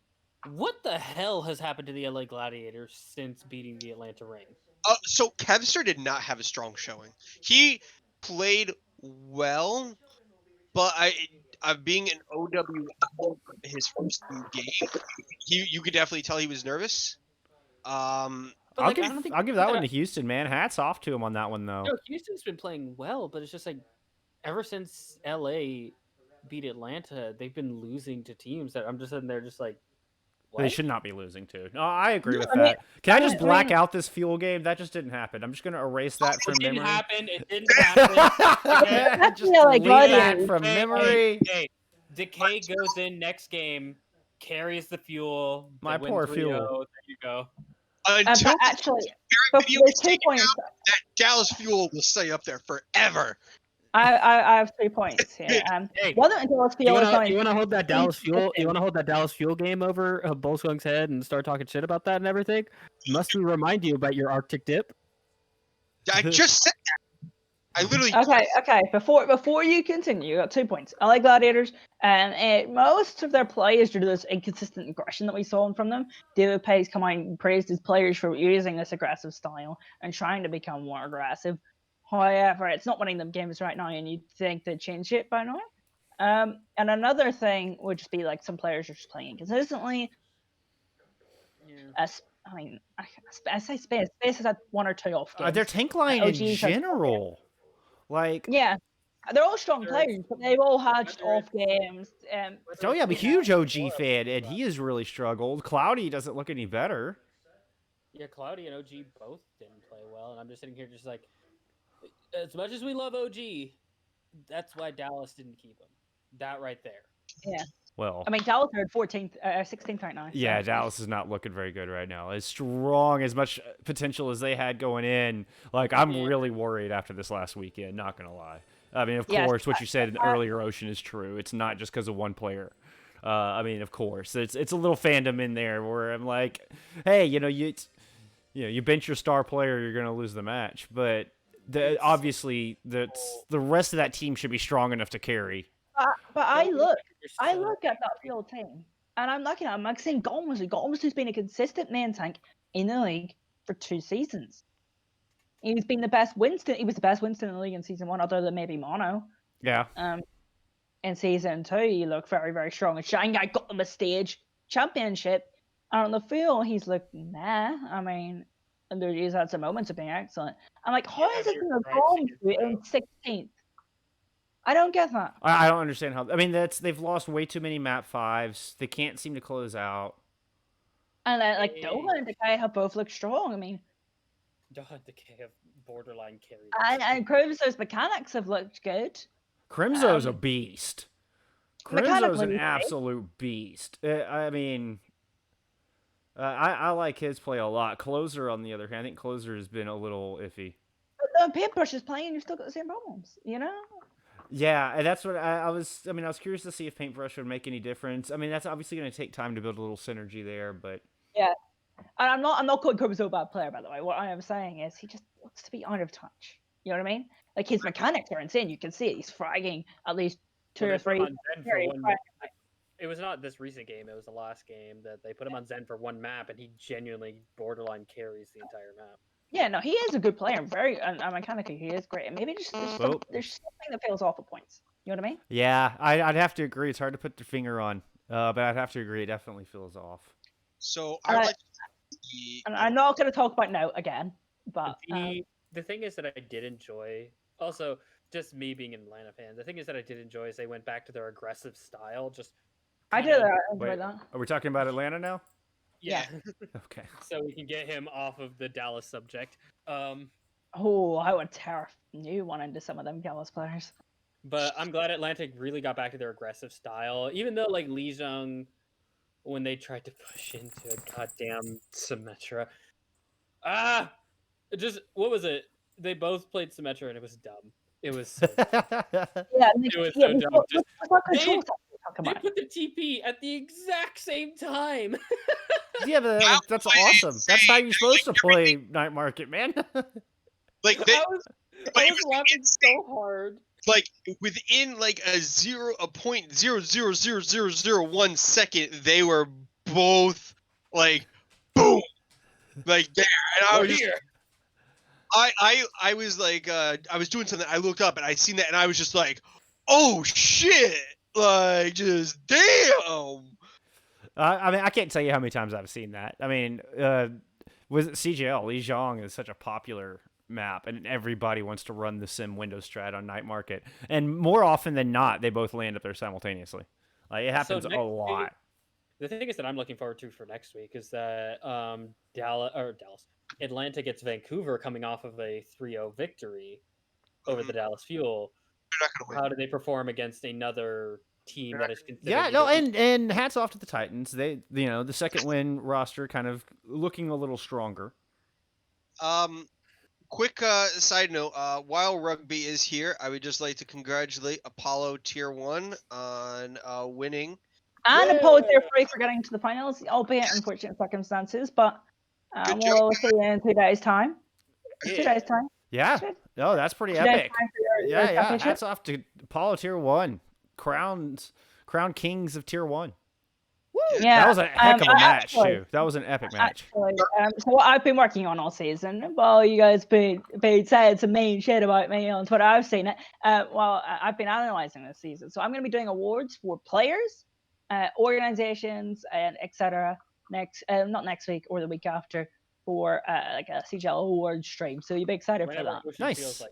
What the hell has happened to the LA Gladiators since beating the Atlanta Reign? So Kevster did not have a strong showing. He played well, but being an OW his first game, you could definitely tell he was nervous. I'll give that one to Houston, man. Hats off to him on that one, though. No, Houston's been playing well, but it's just like ever since LA beat Atlanta, they've been losing to teams that I'm just sitting there just like, what? They should not be losing to. No, I agree with I mean- that. Can I just I black mean- out this fuel game? That just didn't happen. I'm just going to erase that from It didn't memory. happen. It didn't happen. That's Just LA delete that Gladiators. from Hey, memory. Hey, Decay goes in next game, carries the fuel. They My win poor 3-0. fuel. There you go. Until But actually, video there's is 2 taken points. out, that Dallas Fuel will stay up there forever. I have 3 points here. Hey, One of them Dallas You Fuel is wanna going you wanna hold that Dallas Fuel? You consistent. wanna hold that Dallas Fuel game over Bullskunk's head and start talking shit about that and everything? Must we remind you about your Arctic dip? I just said that. I literally. Okay. Before you continue, you got 2 points. I like Gladiators, and most of their play is due to this inconsistent aggression that we saw from them. D.VA has come out and praised his players for using this aggressive style and trying to become more aggressive. However, it's not winning them games right now, and you'd think they'd change it by now. And another thing would just be like some players are just playing inconsistently. Yeah. I mean, I say Space. Space has had 1 or 2 off games. Their tank line in OG's had 4 games. general, like, Yeah, they're all strong They're- players, but they've all had just whether off games. oh yeah, I'm a Yeah. huge OG fan, and he has really struggled. Cloudy doesn't look any better. Yeah, Cloudy and OG both didn't play well, and I'm just sitting here just like, as much as we love OG, that's why Dallas didn't keep him. That right there. Yeah, Well, I mean Dallas are 14th, 16th right now. yeah, so- Dallas is not looking very good right now. As strong, as much potential as they had going in, like, I'm Yeah. really worried after this last weekend, not going to lie. I mean, of Yes, course, what you said in earlier, Ocean, is true. It's not just because of one player. I mean, of course. It's a little fandom in there where I'm like, hey, you bench your star player, you're going to lose the match. But obviously, the rest of that team should be strong enough to carry. But I look You're so- at that field team, and I'm looking at him. I'm saying Gomez has been a consistent main tank in the league for 2 seasons. He's been the best Winston. He was the best Winston in the league in season 1, other than maybe Mono. Yeah. In season 2, he looked very, very strong. And Shanghai got them a stage championship. And on the field, he's looked nah. I mean, and he's had some moments of being excellent. I'm like, how Yeah, is it you're going to right, go season in 16th? I don't get that. I don't understand how. I mean, they've lost way too many map 5s. They can't seem to close out. And like Doha and Decay have both looked strong. I mean, God, the K of borderline carry. and Cruiser's mechanics have looked good. Crimzo's a beast. Crimzo's mechanically, an right? absolute beast. I mean, I like his play a lot. Closer, on the other hand, I think Closer has been a little iffy. But when Paintbrush is playing, you've still got the same problems, you know? Yeah, and that's what I was. I mean, I was curious to see if Paintbrush would make any difference. I mean, that's obviously going to take time to build a little synergy there, but Yeah. And I'm not calling Cruiser a bad player, by the way. What I am saying is he just looks to be out of touch. You know what I mean? Like his mechanics are insane. You can see it. He's fragging at least 2 or 3. It was not this recent game. It was the last game that they put him on Zen for 1 map, and he genuinely borderline carries the entire map. Yeah, no, he is a good player. Very, and mechanically, he is great. And maybe just there's something that feels off at points. You know what I mean? yeah, I'd have to agree. It's hard to put the finger on, but I'd have to agree. It definitely feels off. So And I I- like. to see- And I'm not going to talk about now again, but The thing is that I did enjoy. Also, just me being an Atlanta fan, the thing is that I did enjoy is they went back to their aggressive style. Just I kinda- did enjoy Wait, that. are we talking about Atlanta now? Yeah. Okay. So we can get him off of the Dallas subject. Oh, I would tear a new one into some of them Dallas players. But I'm glad Atlantic really got back to their aggressive style, even though like Lee Jung, when they tried to push into a goddamn Symmetra, what was it? They both played Symmetra and it was dumb. It was so dumb. Yeah, It was so dumb. Just- control talk They about. put the TP at the exact same time. Yeah, but that's awesome. That's how you're supposed to play Night Market, man. Like they, I was but it was laughing so hard. like within like a point 0.00001 second, they were both like boom, like there, and I We're was just, here. I was like I was doing something. I looked up and I seen that, and I was just like, oh shit, like just damn. I mean, I can't tell you how many times I've seen that. I mean, with CGL, Li Zhang is such a popular map, and everybody wants to run the sim window strat on Night Market. And more often than not, they both land up there simultaneously. Like, it happens a next lot. week- The thing is that I'm looking forward to for next week is that Atlanta gets Vancouver coming off of a 3-0 victory over the Dallas Fuel. They're not gonna win. How do they perform against another team that is considered? Yeah, no, either- and hats off to the Titans. They, the second win roster kind of looking a little stronger. quick side note, while rugby is here, I would just like to congratulate Apollo Tier 1 on winning. And Apollo Tier 3 for getting to the finals, albeit unfortunate circumstances, but Good we'll see you in 2 days' time. 2 days' time. Yeah. Two No, that's pretty days' epic. time for your Yeah. championship. Hats off to Apollo Tier 1. Crown kings of Tier 1. Yeah, That was a heck of a match, actually, too. That was an epic match. Actually, so what I've been working on all season, while you guys been saying some mean shit about me on Twitter, I've seen it. I've been analyzing this season, so I'm going to be doing awards for players, organizations, and etc. Not next week or the week after, for like a CGL award stream. So you'll be excited for that. Nice. Feels like.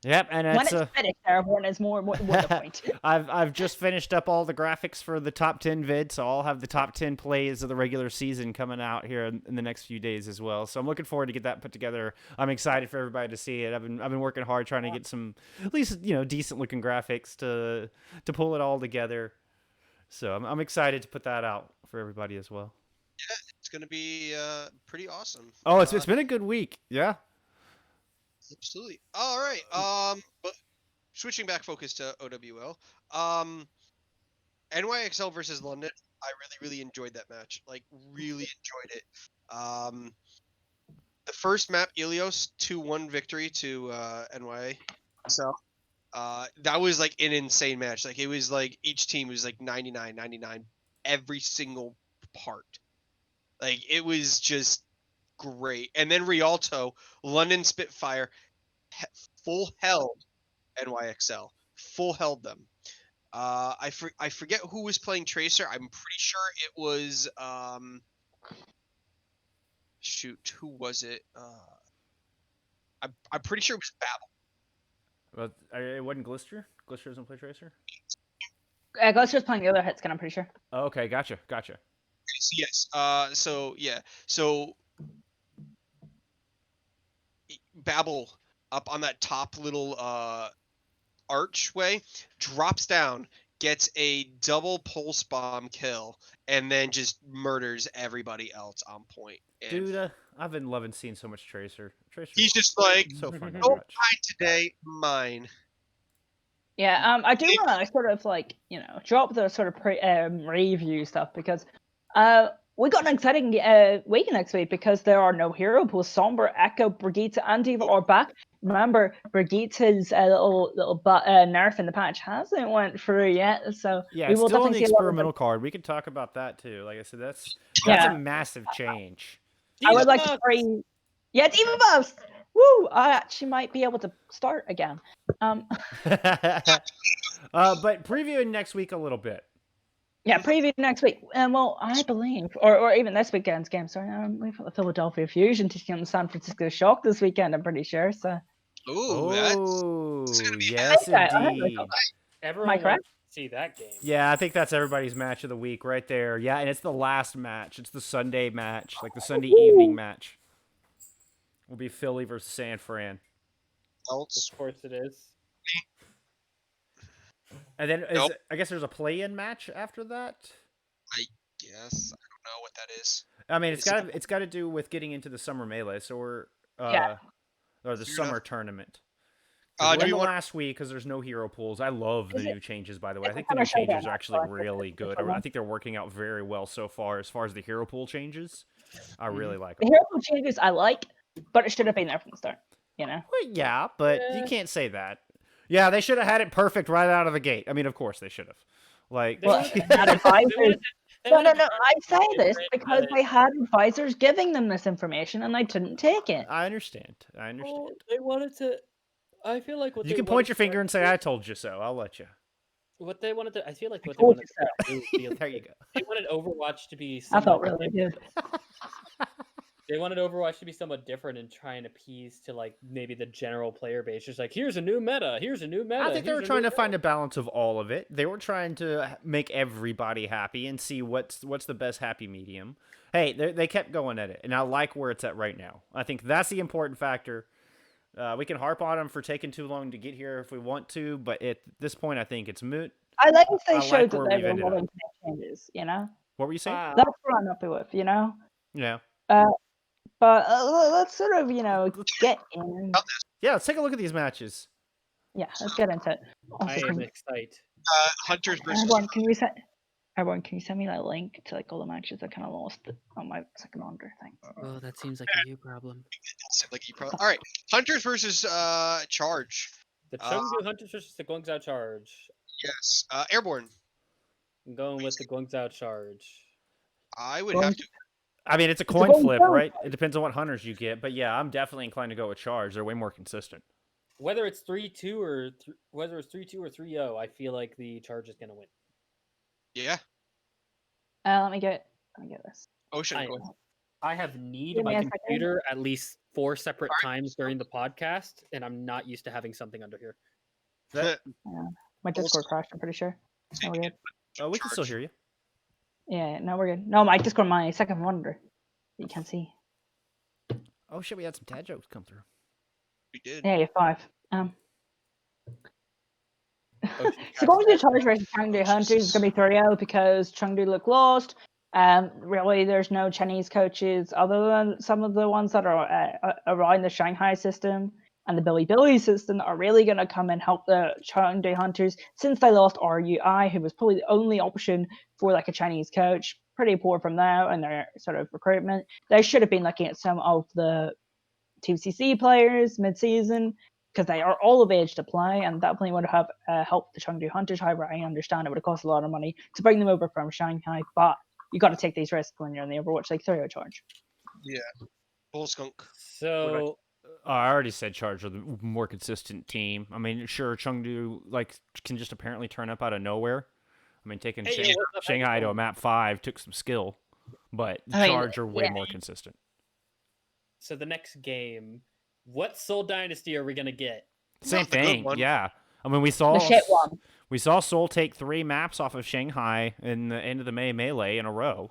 Yep, and When it's it's finished, everyone is more the point. I've just finished up all the graphics for the top 10 vid, so I'll have the top 10 plays of the regular season coming out here in the next few days as well. So I'm looking forward to get that put together. I'm excited for everybody to see it. I've been working hard trying to get some at least decent looking graphics to pull it all together. So I'm excited to put that out for everybody as well. Yeah, it's gonna be pretty awesome. Oh, it's been a good week. Yeah. Absolutely. All right. But switching back focus to OWL. NYXL versus London. I really enjoyed that match. Like, really enjoyed it. The first map, Ilios, 2-1 victory to NYXL. That was like an insane match. Like, it was like each team was like 99 every single part. Like, it was just great. And then Rialto, London Spitfire, full held NYXL. Full held them. I forget who was playing Tracer. I'm pretty sure it was shoot, who was it? I'm pretty sure it was Babel. But it wasn't Glister? Glister doesn't play Tracer? Glister's playing the other hit skin, I'm pretty sure. Oh, okay, gotcha. Yes. So Babel up on that top little archway drops down, gets a double pulse bomb kill, and then just murders everybody else on point. And Dude, I've been loving seeing so much Tracer. he's just like, so fun to "Oh, watch. mine today, mine." Yeah, I do want to sort of like drop the sort of review stuff because we got an exciting week next week because there are no hero pools. Somber, Echo, Brigitte, and D.Va are back. Remember, Brigitte's little nerf in the patch hasn't went through yet, so Yeah, we it's will still on definitely the see a lot of experimental card. We could talk about that too. Like I said, that's Yeah. a massive change. I would like to free. Yeah, D.Va buffs. Woo! I actually might be able to start again. But previewing next week a little bit. Yeah, preview next week. Well, I believe, or even this weekend's game. Sorry, we've got the Philadelphia Fusion taking on the San Francisco Shock this weekend. I'm pretty sure. So. Ooh, that's Oh, gonna be yes, Okay, I heard indeed. myself. Everyone Am I correct? wants to see that game. Yeah, I think that's everybody's match of the week right there. Yeah, and it's the last match. It's the Sunday match, like the Sunday evening match. Will be Philly versus San Fran. else. Of course it is. And then Nope. I guess there's a play-in match after that. Yes, I don't know what that is. I mean, it's got to do with getting into the summer melee, so we're Yeah. or the Fair summer enough. tournament. Do We're in we the want? last week because there's no hero pools. I love the Is it- new changes, by the way. I it's a think the new summer showdown, changes are actually actually. really It's a good. fun I one. think they're working out very well so far as the hero pool changes. I really like The them. hero pool changes I like, but it should have been there from the start. Well, yeah, but you Yeah. can't say that. Yeah, they should have had it perfect right out of the gate. I mean, of course they should have. Like, They Well, wanted- had advisors. They No, wanted to I say this different, because but- they had advisors giving them this information and they didn't take it. I understand. Well, they wanted to. I feel like what You they can wanted point your to finger start and say, doing- "I told you so." I'll let you. What they wanted to. I feel like what they told wanted you to do was be There you go. They wanted Overwatch to be. I felt somewhat really different. good. They wanted Overwatch to be somewhat different and try and appease to like maybe the general player base. Just like here's a new meta. Here's a new meta. I think they were here's a trying new to find meta." a balance of all of it. They were trying to make everybody happy and see what's the best happy medium. Hey, they kept going at it, and I like where it's at right now. I think that's the important factor. We can harp on them for taking too long to get here if we want to, but at this point, I think it's moot. I like if I they like showed where that they we've were ended willing up. to make changes, What were you saying? Ah, That's what I'm happy with, Yeah. Uh, But let's sort of, get in. Yeah, let's take a look at these matches. Yeah, let's get into it. I Also, am excited. Hunters versus. everyone, can you send me that link to like all the matches? I kind of lost it on my second monitor thing. Oh, that seems like a you problem. Like you probably. All right, Hunters versus Charge. The Chengdu Hunters versus the Guangzhou Charge. Yes, Airborne. I'm going with the Guangzhou Charge. I would have to. I mean, it's a It's a coin golden flip, charge. right? It depends on what hunters you get, but yeah, I'm definitely inclined to go with Charge. They're way more consistent. Whether it's 3-2 or whether it's 3-2 or 3-0, I feel like the Charge is gonna win. Yeah. Let me get this. Ocean. I, Go ahead. I have need Give my me a second. computer at least 4 separate times during the podcast, and I'm not used to having something under here. My Discord crashed. I'm pretty sure. No, we're good. Oh, we can still hear you. Yeah, no, we're good. No, my Discord, my second monitor. You can't see. Oh shit, we had some dad jokes come through. We did. Yeah, you're 5. Oh, So going to Charge versus Chengdu Hunters is going to be 3-0 because Chengdu look lost. Really, there's no Chinese coaches other than some of the ones that are around the Shanghai system and the Bilibili system are really going to come and help the Chengdu Hunters since they lost RUI, who was probably the only option for like a Chinese coach. Pretty poor from there in their sort of recruitment. They should have been looking at some of the 2CC players mid-season because they are all of age to play, and that definitely would have helped the Chengdu Hunters. However, I understand it would have cost a lot of money to bring them over from Shanghai, but you got to take these risks when you're in the Overwatch like 3-0 Charge. Yeah. Bull Skunk. So I already said Charge are the more consistent team. I mean, sure, Chengdu can just apparently turn up out of nowhere. I mean, taking Hey, yeah, what's up, Shanghai to a everyone? map 5 took some skill, but I mean, Charge are way yeah. more consistent. So the next game, what Seoul Dynasty are we gonna get? Same Not the good thing, one. yeah. I mean, we saw The shit one. We saw Seoul take 3 maps off of Shanghai in the end of the May Melee in a row.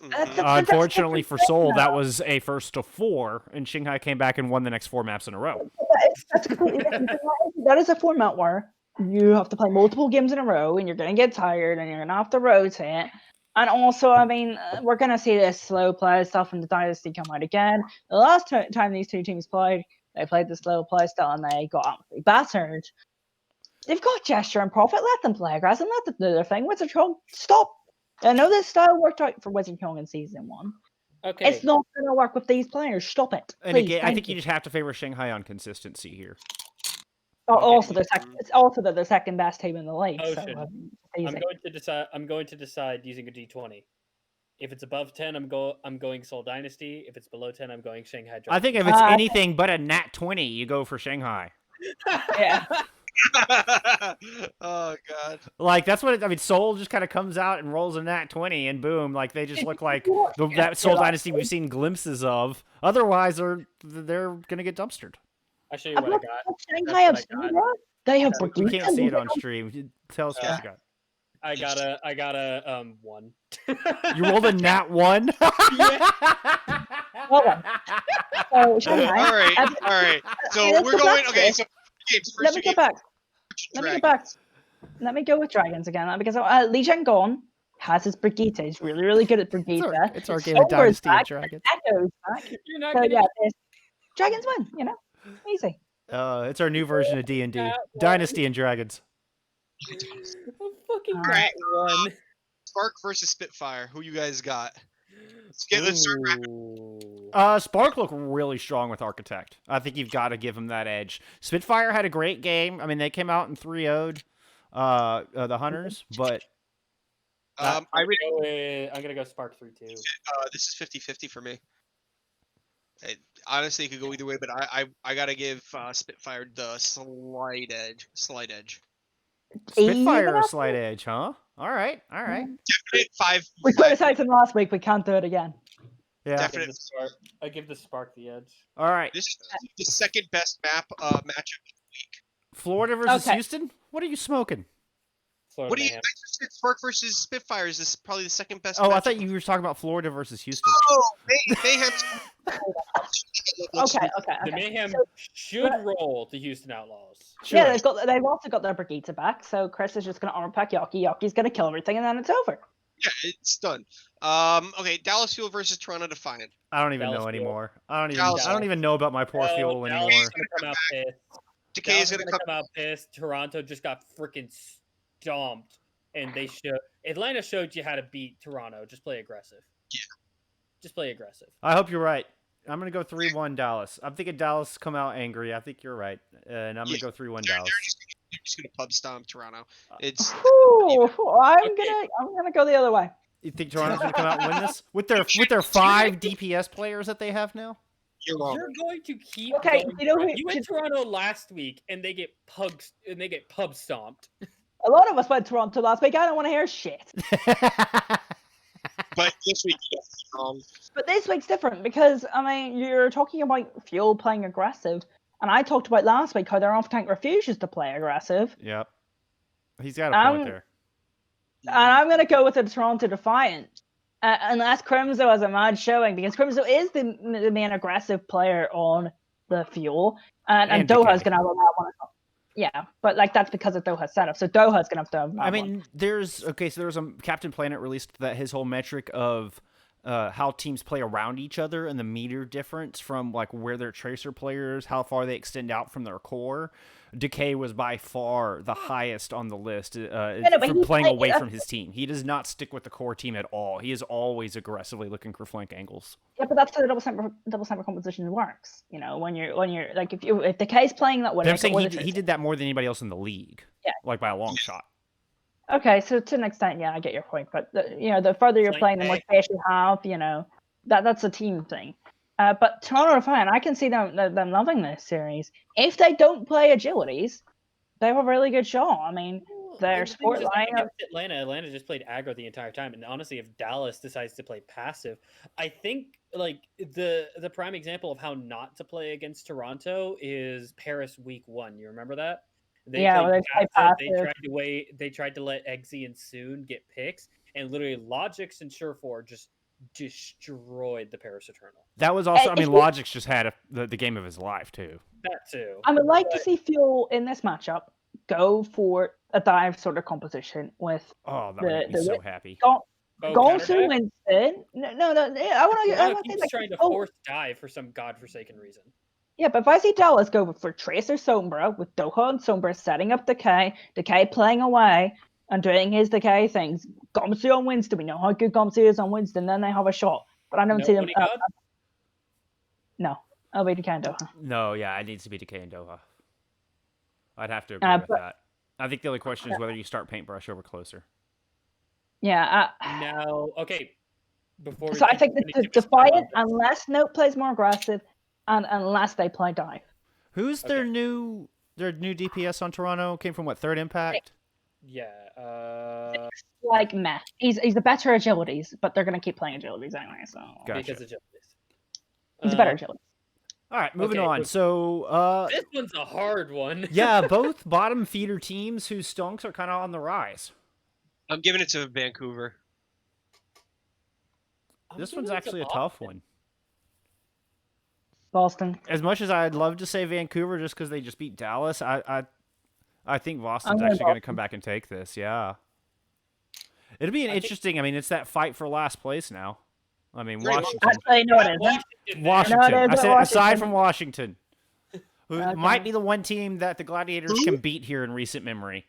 That's Mhm. a- Unfortunately for different Seoul, thing, that though. was a first to 4, and Shanghai came back and won the next 4 maps in a row. That's completely different. That is a format where you have to play multiple games in a row, and you're going to get tired, and you're going to have to rotate. And also, I mean, we're going to see this slow play stuff in the Dynasty come out again. The last time these two teams played, they played the slow play style, and they got absolutely battered. They've got Gesture and Profit. Let them play aggressive. Let them do their thing. Wizard Kong, stop. I know this style worked out for Wizard Kong in Season 1. Okay, It's not going to work with these players. Stop it. And Please, again, I thank think you just have to favor Shanghai on consistency here. Also, it's also the second best team in the league. So, Ocean. easy. I'm going to decide using a D20. If it's above 10, I'm going Seoul Dynasty. If it's below 10, I'm going Shanghai. I think if it's anything but a nat 20, you go for Shanghai. Yeah. Oh god. Like, that's what I mean, Seoul just kind of comes out and rolls a nat 20, and boom, like, they just look like that Seoul Dynasty we've seen glimpses of. Otherwise, they're going to get dumpstered. I'll show you what I got. Shanghai have That's what I seen that? They have We Brigitte. can't see it on stream. Tell us what you got. I got a 1. You rolled a nat 1? Hold on. So, Shanghai, All right. So let's we're go going. back to Okay. it. So games. let me go back. Let me go with Dragons again because Li Zhengong has his Brigitte. He's really, really good at Brigitte. It's our game of Silver's Dynasty and back, Dragons. Echo's back. You're not So gonna yeah, Dragons win. Easy. It's our new version of D&D. Nat 1. Dynasty and Dragons. a fucking Alright. nat 1. Spark versus Spitfire. Who you guys got? Let's start rapid. Ooh. Spark looked really strong with Architect. I think you've got to give him that edge. Spitfire had a great game. I mean, they came out and 3-0'd the Hunters, but I would. I'm gonna go Spark 3-2. This is 50-50 for me. Honestly, it could go either way, but I gotta give Spitfire the slight edge. Spitfire Even a slight edge, huh? All right. Definite 5. We criticized him last week. We can't do it again. Yeah. Definite. I give the Spark the edge. All right. This is the second best matchup. Florida versus Okay. Houston? What are you smoking? Florida What do you? I Mayhem. just said Spark versus Spitfire is this probably the second best. Oh, I matchup. thought you were talking about Florida versus Houston. Oh, Mayhem. Okay. The Mayhem So- should roll the Houston Outlaws. Sure. Yeah, they've also got their Brigitte back. So Chris is just going to armor pack Yaki. Yaki's going to kill everything, and then it's over. Yeah, it's done. Okay, Dallas Fuel versus Toronto Defiant. I don't even Dallas know Fuel. anymore. I don't Dallas even know about my poor No, fuel Dallas anymore. is gonna come out pissed. Decay Dallas is is gonna gonna come. come out pissed. Toronto just got freaking stomped, and they show Atlanta showed you how to beat Toronto. Just play aggressive. Yeah. Just play aggressive. I hope you're right. I'm gonna go 3-1 Dallas. I'm thinking Dallas come out angry. I think you're right, and I'm gonna go 3-1 Dallas. They're just gonna pub stomp Toronto. It's Ooh, Okay. I'm gonna go the other way. You think Toronto's gonna come out and win this with their 5 DPS players that they have now? you're wrong. You're going to keep Okay, going. you know who- You went Toronto last week, and they get pub stomped. A lot of us went Toronto last week. I don't want to hear shit. But this week, you're wrong. But this week's different because I mean you're talking about Fuel playing aggressive, and I talked about last week how their off-tank refuses to play aggressive. Yep. He's got a point Um, there. And I'm going to go with the Toronto Defiant. Unless Crimzo has a mad showing, because Crimzo is the main aggressive player on the Fuel. And And Doha's Decay. going to have a mad one as well. Yeah, but like that's because of Doha's setup. So Doha's going to have a mad I mean, one. there's a Captain Planet released that his whole metric of how teams play around each other and the meter difference from like where their tracer players, how far they extend out from their core. Decay was by far the highest on the list but for he playing played- away from his team. He does not stick with the core team at all. He is always aggressively looking for flank angles. Yeah, but that's how the double center composition works. You know, when you're like if Decay's playing that way, But I'm like, saying or he, the he did that more than anybody else in the league. Yeah. Like by a long shot. Okay, so to an extent, yeah, I get your point. But the further you're Like, playing, the more space you have. That's a team thing. But Toronto are fine. I can see them loving this series. If they don't play agilities, they have a really good shot. I mean, their And the thing sport is, like, lineup. against Atlanta just played aggro the entire time. And honestly, if Dallas decides to play passive, I think like the prime example of how not to play against Toronto is Paris week 1. You remember that? They Yeah, played well, they play passive. They passive. tried to let Eggsy and Soon get picks, and literally Logix and Surefour just destroyed the Paris Eternal. That was also, I if mean, you- Logic's just had the game of his life too. That too. I would like to But- see Fuel in this matchup go for a dive sort of composition with Oh, that would make me so happy. Oh, Gonsu counterdive? Winston. No. I want Toronto to keeps like trying to oh, force dive for some godforsaken reason. Yeah, but if I see Dallas go for Tracer Sombra with Doha and Sombra setting up Decay playing away and doing his Decay things, Gomsu on Winston, we know how good Gomsu is on Winston, then they have a shot. But I don't see them. Nobody God? No, I'll be Decay and Doha. No, yeah, it needs to be Decay and Doha. I'd have to agree with that. I think the only question is whether you start Paintbrush over Closer. Yeah. No, okay. Before So I think we need the to be Defiant, spot on. unless Note plays more aggressive, and unless they play dive. Who's their new DPS on Toronto? Came from what, Third Impact? Yeah. Like meh. He's the better agilities, but they're gonna keep playing agilities anyway. So Gotcha. Because of justice. he's a better agility. All right, moving Okay, on. look- So, This one's a hard one. yeah, both bottom feeder teams whose stonks are kind of on the rise. I'm giving it to Vancouver. I'm This giving one's it to actually a Boston. tough one. Boston. As much as I'd love to say Vancouver just because they just beat Dallas, I think Boston's going actually going to Boston. come back and take this. Yeah, it'll be an I think- interesting. I mean, it's that fight for last place now. I mean, Very Washington. Actually, no, it isn't. Washington. Washington. No, it I isn't said aside Washington. from Washington, who Okay. might be the one team that the Gladiators Who? can beat here in recent memory.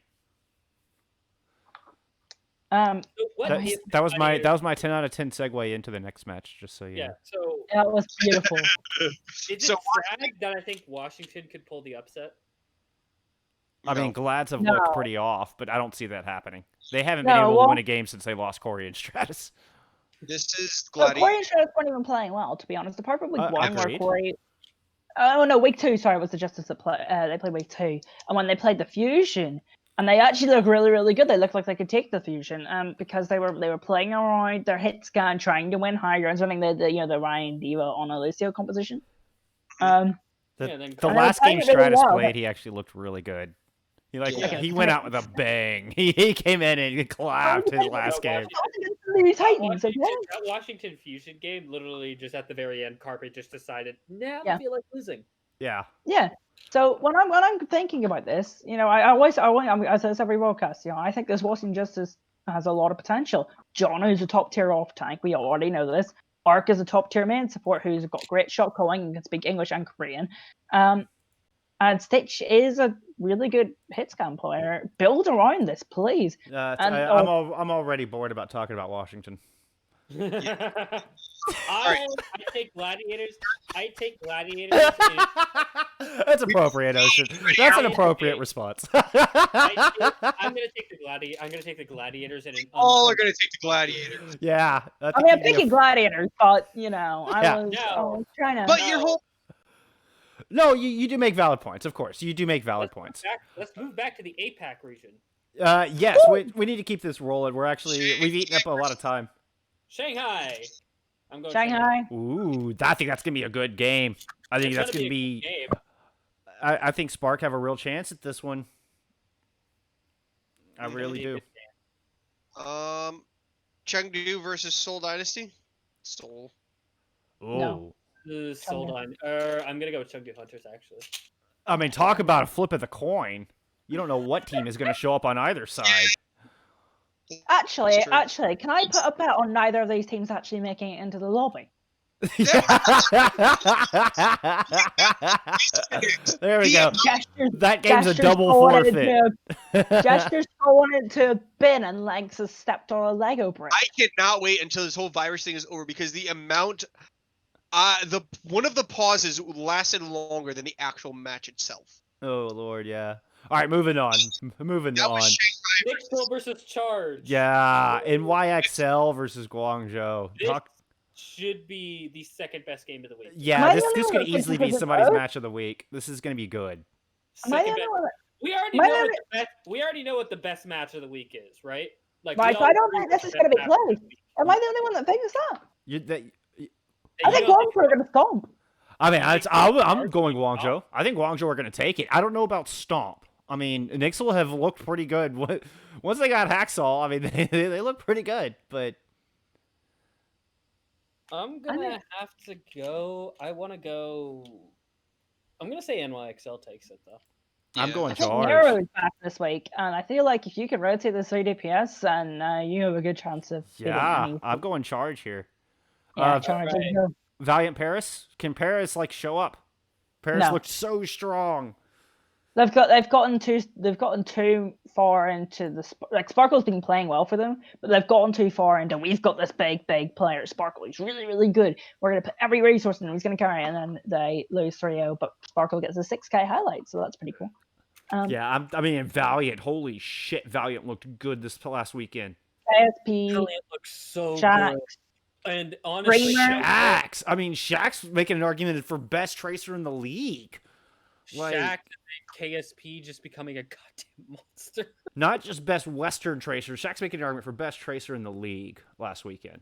So what That, if that was my Gladiators- 10 out of 10 segue into the next match. Just so you Yeah. know. So That was beautiful. is it So Frag that I think Washington could pull the upset? I mean, No. Glads have No. looked pretty off, but I don't see that happening. They haven't been No, able to well- win a game since they lost Corey and Stratus. This is But Corey Gladiator. and Stratus weren't even playing well, to be honest. Apart from week 1, where agreed. Corey. Oh no, week 2. Sorry, was the Justice that play. They played week 2, and when they played the Fusion, and they actually looked really, really good. They looked like they could take the Fusion, because they were playing around their hit scan, trying to win high grounds, running the Ryan D.VA on Alicio composition. The, Yeah, then the Corey- last playing game it really Stratus well, played, he actually looked really good. Yeah. He went out with a bang. He came in and clapped his last game. These Titans, Washington, okay? that Washington Fusion game, literally just at the very end, Carpe just decided, nah, Yeah. I feel like losing. Yeah. Yeah. So when I'm thinking about this, I say this every broadcast. I think this Washington Justice has a lot of potential. John, who's a top tier off tank, we already know this. Ark is a top tier main support who's got great shot calling and can speak English and Korean. And Stitch is a really good hit scan player. Build around this, please. I'm already bored about talking about Washington. I take gladiators. That's appropriate, Ocean. That's an appropriate response. I'm gonna take the gladiators and All are gonna take the gladiators. Yeah. I mean, I'm thinking gladiators, but I was trying to. But your whole No, you do make valid points. Of course, you do make valid points. Let's move back to the APAC region. Yes, we need to keep this rolling. We've eaten up a lot of time. Shanghai. I'm going Shanghai. Ooh, I think that's gonna be a good game. I think that's gonna be. I think Spark have a real chance at this one. I really do. Chengdu versus Seoul Dynasty. Seoul. Oh. No. Sold on. I'm gonna go with Chengdu Hunters actually. I mean, talk about a flip of the coin. You don't know what team is gonna show up on either side. Actually, can I put a bet on neither of these teams actually making it into the lobby? There we go. Gestures, That game's a double forwarded forfeit. Gestures going into a bin and Legs has stepped on a Lego brick. I cannot wait until this whole virus thing is over because the amount, one of the pauses lasted longer than the actual match itself. Oh Lord, yeah. All right, moving on. That was Shanghai Nixville versus Charge. Yeah, and YXL versus Guangzhou. This should be the second best game of the week. Yeah, this could easily be somebody's match of the week. This is going to be good. We already know what the best match of the week is, right? Like, I don't think this is going to be close. Am I the only one that thinks that? I think Guangzhou are going to stomp. I mean, I'm going Guangzhou. I think Guangzhou are going to take it. I don't know about stomp. I mean, Nixel have looked pretty good. Once they got Hacksaw, I mean, they look pretty good, but... I'm gonna have to go. I'm gonna say NYXL takes it though. Yeah. I'm going Charge. Nero is back this week, and I feel like if you can rotate the 3 DPS, then you have a good chance of. Yeah, I'm going Charge here. Yeah, Charge. Right. Valiant Paris. Can Paris show up? Paris looked so strong. They've gotten too far into the Sparkle's been playing well for them, but they've gotten too far into we've got this big player Sparkle. He's really really good. We're gonna put every resource in him. He's gonna carry, and then they lose 3-0. But Sparkle gets a 6K highlight, so that's pretty cool. Yeah, I mean Valiant. Holy shit, Valiant looked good this last weekend. ASP. Valiant looks so Shax, good. And honestly, Shax. I mean, Shax's making an argument for best tracer in the league. Shax and KSP just becoming a goddamn monster. Not just best Western tracer. Shaq's making an argument for best tracer in the league last weekend.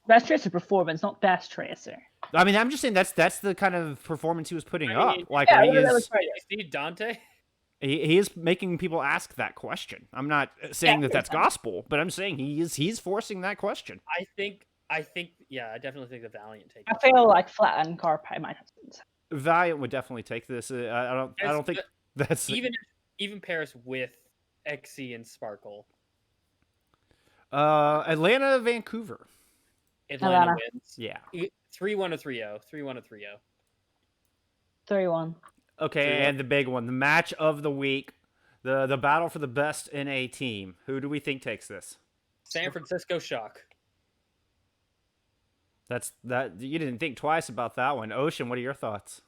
Best tracer performance, not best tracer. I mean, I'm just saying that's the kind of performance he was putting up. See Dante? He is making people ask that question. I'm not saying that's gospel, but I'm saying he's forcing that question. I think, yeah, I definitely think the Valiant take. I feel like Flat and Carpe might have to. Valiant would definitely take this. I don't think that's even Paris with XC and Sparkle. Atlanta, Vancouver. Atlanta wins. Yeah. 3-1 or 3-0. 3-1 or 3-0. 3-1. Okay, 3-1. And the big one, the match of the week, the battle for the best NA team. Who do we think takes this? San Francisco Shock. That you didn't think twice about that one. Ocean, what are your thoughts?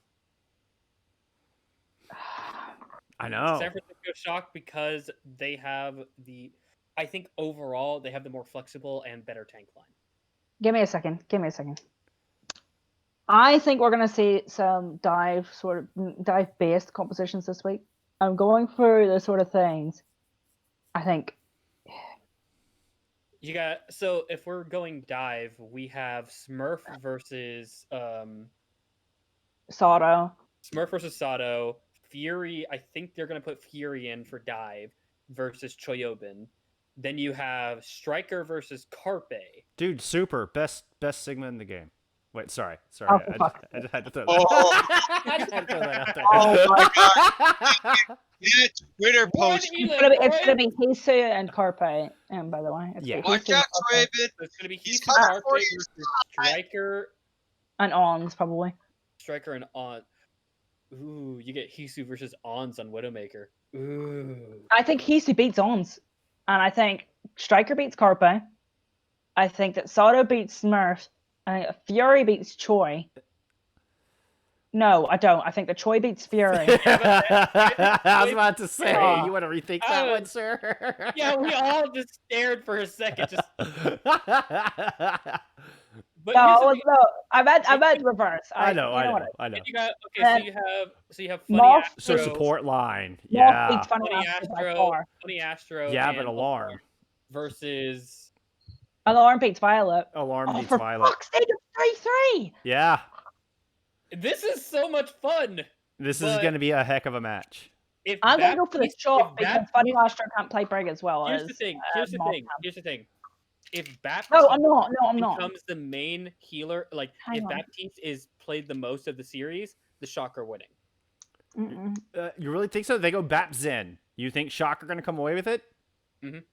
I know. San Francisco Shock because they have I think overall they have the more flexible and better tank line. Give me a second. I think we're going to see some dive-based compositions this week. I'm going for the sort of things. I think. So if we're going dive, we have Smurf versus Sato. Smurf versus Sato. Fury, I think they're going to put Fury in for dive versus Choyobin. Then you have Striker versus Carpe. Dude, super. Best Sigma in the game. Wait, sorry. Oh, for fuck's I just had to throw that. Oh. I just had to throw that out there. Oh my Yeah, Twitter post. It's gonna be Hisu and Carpe. By the way, it's Yeah. gonna be Watch Hisu out, and Carpe. Raven. It's gonna be He's Hisu coming Carpe for you. versus Striker, And Ons probably. Striker and On. Ooh, you get Hisu versus Ons on Widowmaker. Ooh. I think Hisu beats Ons, and I think Striker beats Carpe. I think that Sato beats Smurf. I think that Fury beats Choi. No, I don't. I think that Choi beats Fury. I was about to say, Oh. you want to rethink that one, sir? Yeah, we all just stared for a second. Just, but No, here's the thing. no, I meant reverse. I know. You got, okay, so you have Funny Moth- Astro. So support line, Moth yeah, beats Funny Funny Astro by Astro. far. Funny Astro. yeah, and but alarm, versus. Alarm beats Violet. alarm beats for Violet. fuck's sake, it's 3-3. Yeah, This is so much fun. this is But- going to be a heck of a match. If I'm gonna go for the Baptiste- shot if because Baptiste- Funny Astro can't play Brig as well Here's as. the thing. If Baptiste No, I'm not. No, I'm not. becomes the main healer, like Hang if on. Baptiste is played the most of the series, the Shocker winning. Mm-mm. You really think so? They go Bap Zen. You think Shock are going to come away with it? I'm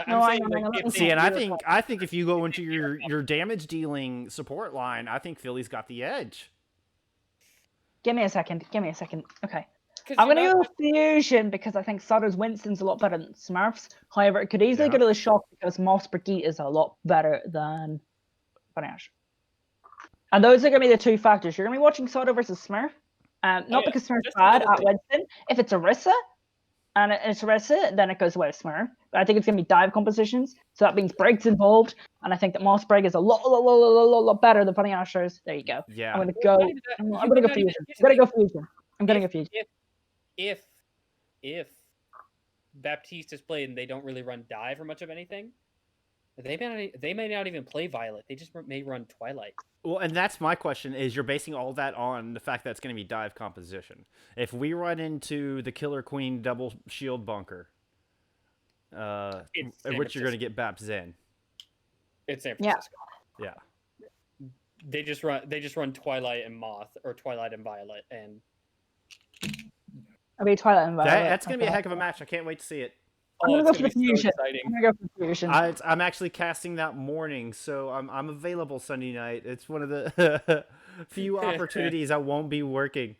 No, saying, hang on, like, let me if see, they See, and heal- I think if you go into your damage dealing support line, I think Philly's got the edge. Give me a second. Okay. 'cause I'm you're gonna go not- with Fusion because I think Sutter's Winston's a lot better than Smurfs. However, it could easily Yeah. go to the Shock because Moss Brigitte is a lot better than Funny Astro. And those are gonna be the two factors. You're gonna be watching Soto versus Smurf. Not yeah. because Smurf's Just bad another at thing. Winston. If it's Orisa, and it's Orisa, then it goes away to Smurf. But I think it's gonna be dive compositions, so that means Brig's involved. And I think that Moss Brig is a lot better than Funny Astros. There you go. Yeah. I'm gonna Well, go. not even that. I'm You gonna might go not even- Fusion. here's I'm the gonna go thing. Fusion. I'm gonna go Fusion. If Baptiste is played and they don't really run dive or much of anything, they may not even play Violet. They just may run Twilight. Well, and that's my question: is you're basing all that on the fact that it's going to be dive composition? If we run into the Killer Queen double shield bunker, It's at San which you're going to Francisco. get Bap Zen. It's San Yeah. Francisco. Yeah. They just run Twilight and Moth or Twilight and Violet and I'll be Twilight and Violet. That's going to be a heck of a match. I can't wait to see it. I'm oh, gonna it's go for gonna the be so Fusion. exciting. I'm gonna go for Fusion. I'm actually casting that morning, so I'm available Sunday night. It's one of the few opportunities I won't be working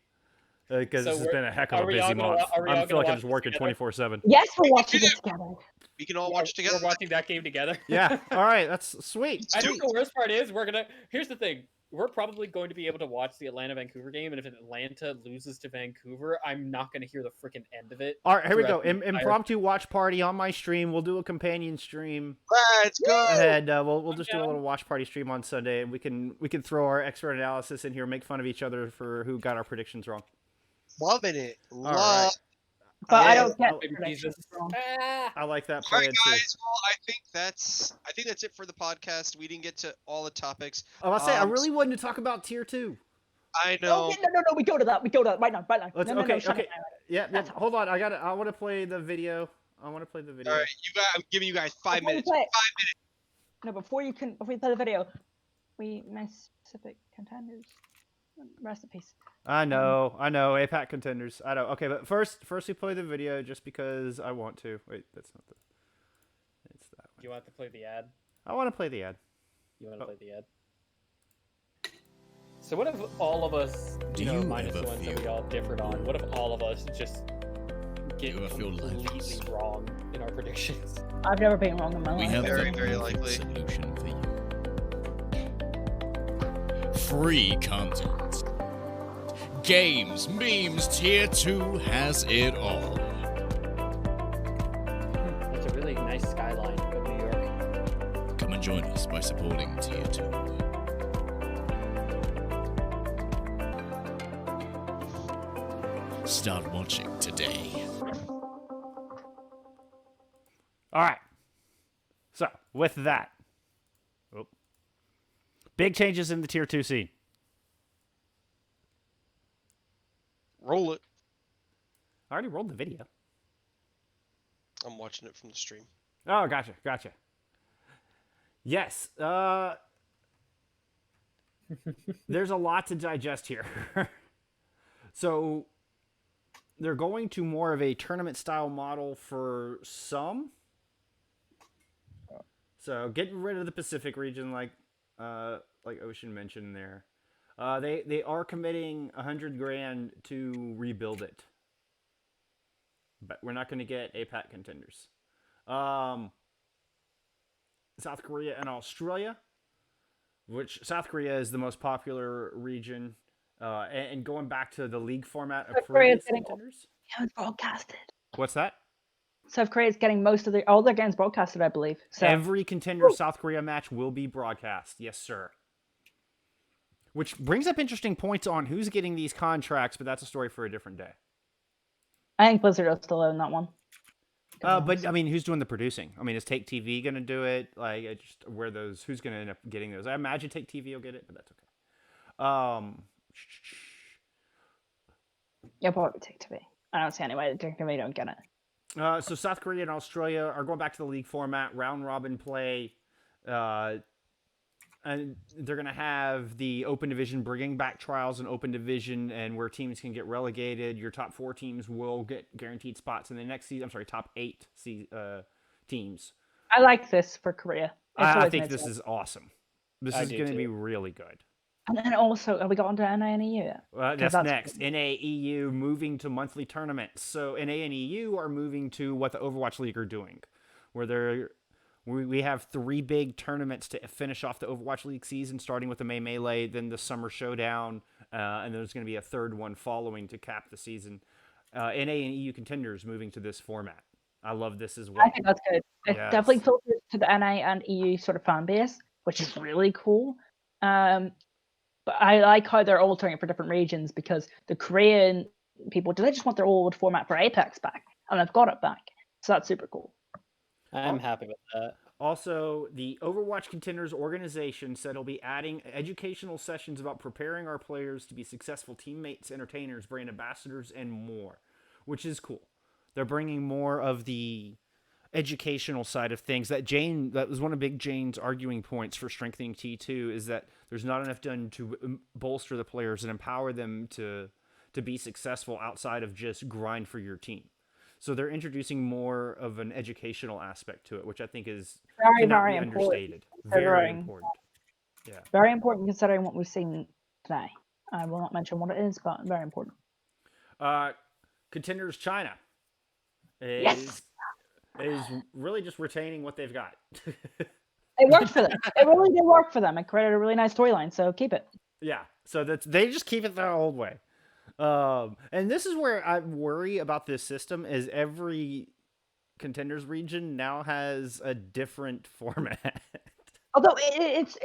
because So this has been a heck of are a we all busy gonna month. wa- are we all I feel gonna like I'm watch just this working together? 24/7. Yes, we're watching it together. We can all watch together. We're watching that game together. Yeah. All right. That's sweet. I Sweet. think the worst part is here's the thing. We're probably going to be able to watch the Atlanta-Vancouver game, and if Atlanta loses to Vancouver, I'm not going to hear the freaking end of it. All right, here we go. throughout the entire- Impromptu watch party on my stream. We'll do a companion stream, Let's go. and we'll just do a little watch party stream on Sunday, and we can throw our expert analysis in here, make fun of each other for who got our predictions wrong. Loving it. right. Love. But I Yeah. don't get Baby predictions Jesus. wrong. I like that All right, plan too. guys. Well, I think that's it for the podcast. We didn't get to all the topics. Oh, I'll say I Um, really wanted to talk about tier 2. I Oh, know. yeah, no, we go to that. Right now. Let's, no, okay, shut okay. it down. Yeah, That's hold on. I want to play the video. All right, I'm giving you guys 5 Before you minutes. play it- No, before you play the video, we miss specific contenders. Rest in peace. I know. APAC contenders. I know. Okay, but first we play the video just because I want to. Wait, that's not the. It's that one. You want to play the ad? I want to play the ad. You want to play the ad? So what if all of us, Do you know, you minus the ever ones that we feel- all differed on, what if all of us just get you ever feel completely lifeless? wrong in our predictions? I've never been wrong in my We life. have Very, the very perfect likely. solution for you. Free content. Games, memes, tier 2 has it all. It's a really nice skyline of New York. Come and join us by supporting tier 2. Start watching today. All right. So with that, big changes in the tier 2 scene. Roll it. I already rolled the video. I'm watching it from the stream. Oh, gotcha. Yes. there's a lot to digest here. So they're going to more of a tournament style model for some. So getting rid of the Pacific region, like Ocean mentioned there. They are committing 100 grand to rebuild it, but we're not going to get APAC contenders. Um, South Korea and Australia, which South Korea is the most popular region. And going back to the league format of South Korea is previous getting contenders. broadcasted. What's that? South Korea is getting all their games broadcasted, I believe. So Every contender South Korea match will be broadcast. Yes, sir. Which brings up interesting points on who's getting these contracts, but that's a story for a different day. I think Blizzard will still own that one. But I mean, who's doing the producing? I mean, is Take TV gonna do it? Like, just where those? Who's gonna end up getting those? I imagine Take TV will get it, but that's okay. Yeah, probably take TV. I don't see any way that TV don't get it. So South Korea and Australia are going back to the league format, round robin play, and they're going to have the open division bringing back trials and open division, and where teams can get relegated. Your top 4 teams will get guaranteed spots in the next season. I'm sorry, top 8 teams. I like this for Korea. I think this is awesome. This is going to be really good. And then also, have we got onto NA and EU yet? That's next. NA, EU moving to monthly tournaments. So NA and EU are moving to what the Overwatch League are doing, where we have 3 big tournaments to finish off the Overwatch League season, starting with the May Melee, then the Summer Showdown, and there's going to be a third one following to cap the season. NA and EU contenders moving to this format. I love this as well. I think that's good. It definitely filters to the NA and EU sort of fan base, which is really cool. But I like how they're altering it for different regions, because the Korean people, do they just want their old format for Apex back? And they've got it back. So that's super cool. I'm happy with that. Also, the Overwatch Contenders organization said it'll be adding educational sessions about preparing our players to be successful teammates, entertainers, brand ambassadors, and more, which is cool. They're bringing more of the educational side of things. That was one of Big Jane's arguing points for strengthening T2, is that there's not enough done to bolster the players and empower them to be successful outside of just grind for your team. So they're introducing more of an educational aspect to it, which I think is very understated. Very important. Yeah. Very important considering what we've seen today. I will not mention what it is, but very important. Contenders China Yes. is really just retaining what they've got. It worked for them. It really did work for them. It created a really nice storyline, so keep it. Yeah, so they just keep it their old way. And this is where I worry about this system, is every contenders region now has a different format. Although it's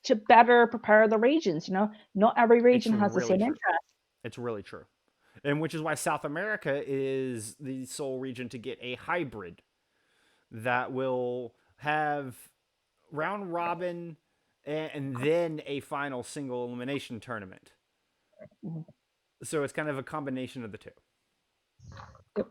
to better prepare the regions, not every region has the same interest. It's really true. And which is why South America is the sole region to get a hybrid that will have round robin and then a final single elimination tournament. Mm-hmm. So it's kind of a combination of the two. Yep.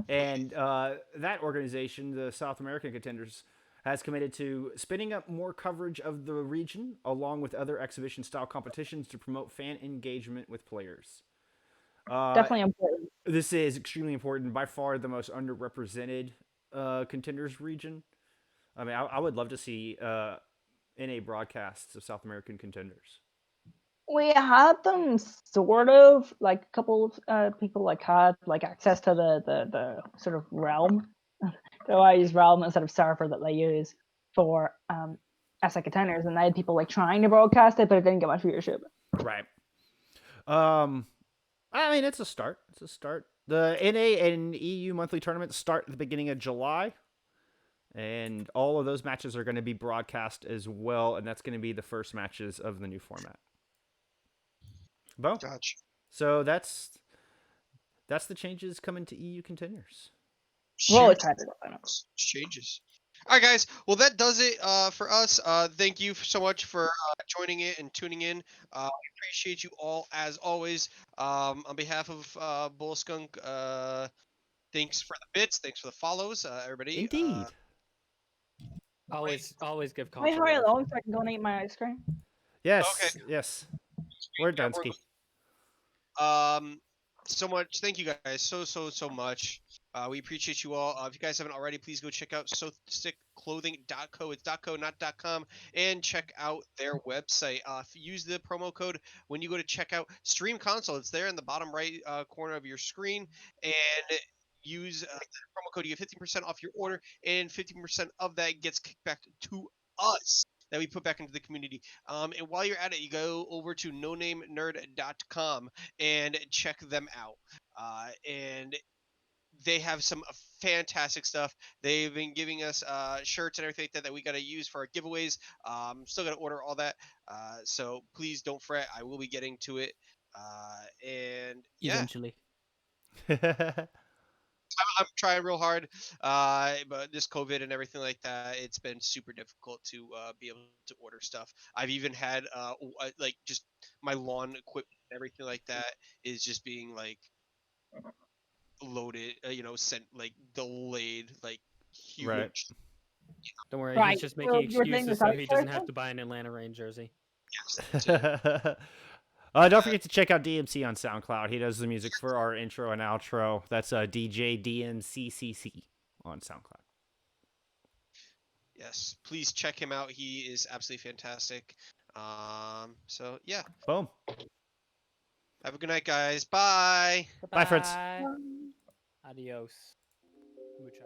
And that organization, the South American Contenders, has committed to spinning up more coverage of the region along with other exhibition-style competitions to promote fan engagement with players. Definitely important. This is extremely important. By far the most underrepresented contenders region. I mean, I would love to see NA broadcasts of South American contenders. We had them sort of, like a couple of people had access to the sort of realm. So I use realm instead of server that they use for SA contenders, and they had people trying to broadcast it, but it didn't get much viewership. Right. I mean, it's a start. The NA and EU monthly tournaments start at the beginning of July, and all of those matches are going to be broadcast as well, and that's going to be the first matches of the new format. Boom. Gotcha. So that's the changes coming to EU contenders. Well, excited about it. Changes. All right, guys. Well, that does it for us. Thank you so much for joining it and tuning in. We appreciate you all as always. On behalf of Bull Skunk, thanks for the bits. Thanks for the follows, everybody. Indeed. Always give Can I console hurry love. along so I can go and eat my ice cream? Yes, yes. We're Yeah, done, Ski. So much. Thank you guys so much. We appreciate you all. If you guys haven't already, please go check out SoStickClothing.co. It's .co, not .com, and check out their website. Use the promo code when you go to checkout. Stream Console. It's there in the bottom right corner of your screen, and use the promo code. You get 15% off your order, and 15% of that gets kicked back to us that we put back into the community. And while you're at it, you go over to nonamenerd.com and check them out. And they have some fantastic stuff. They've been giving us shirts and everything like that we got to use for our giveaways. Still got to order all that. So please don't fret. I will be getting to it. And yeah, Eventually. I'm trying real hard, but this COVID and everything like that, it's been super difficult to be able to order stuff. I've even had like just my lawn equipment, and everything like that is just being like loaded, sent like delayed, like huge. Right. Don't worry, Right, he's just so making you're saying excuses this so he doesn't outsourcing? have to buy an Atlanta Rain jersey. Yes, that's it. Don't forget to check out DMC on SoundCloud. He does the music for our intro and outro. That's DJ DMCCC on SoundCloud. Yes, please check him out. He is absolutely fantastic. So yeah, Boom. have a good night, guys. Bye. Bye, friends. Adios. Muchacho.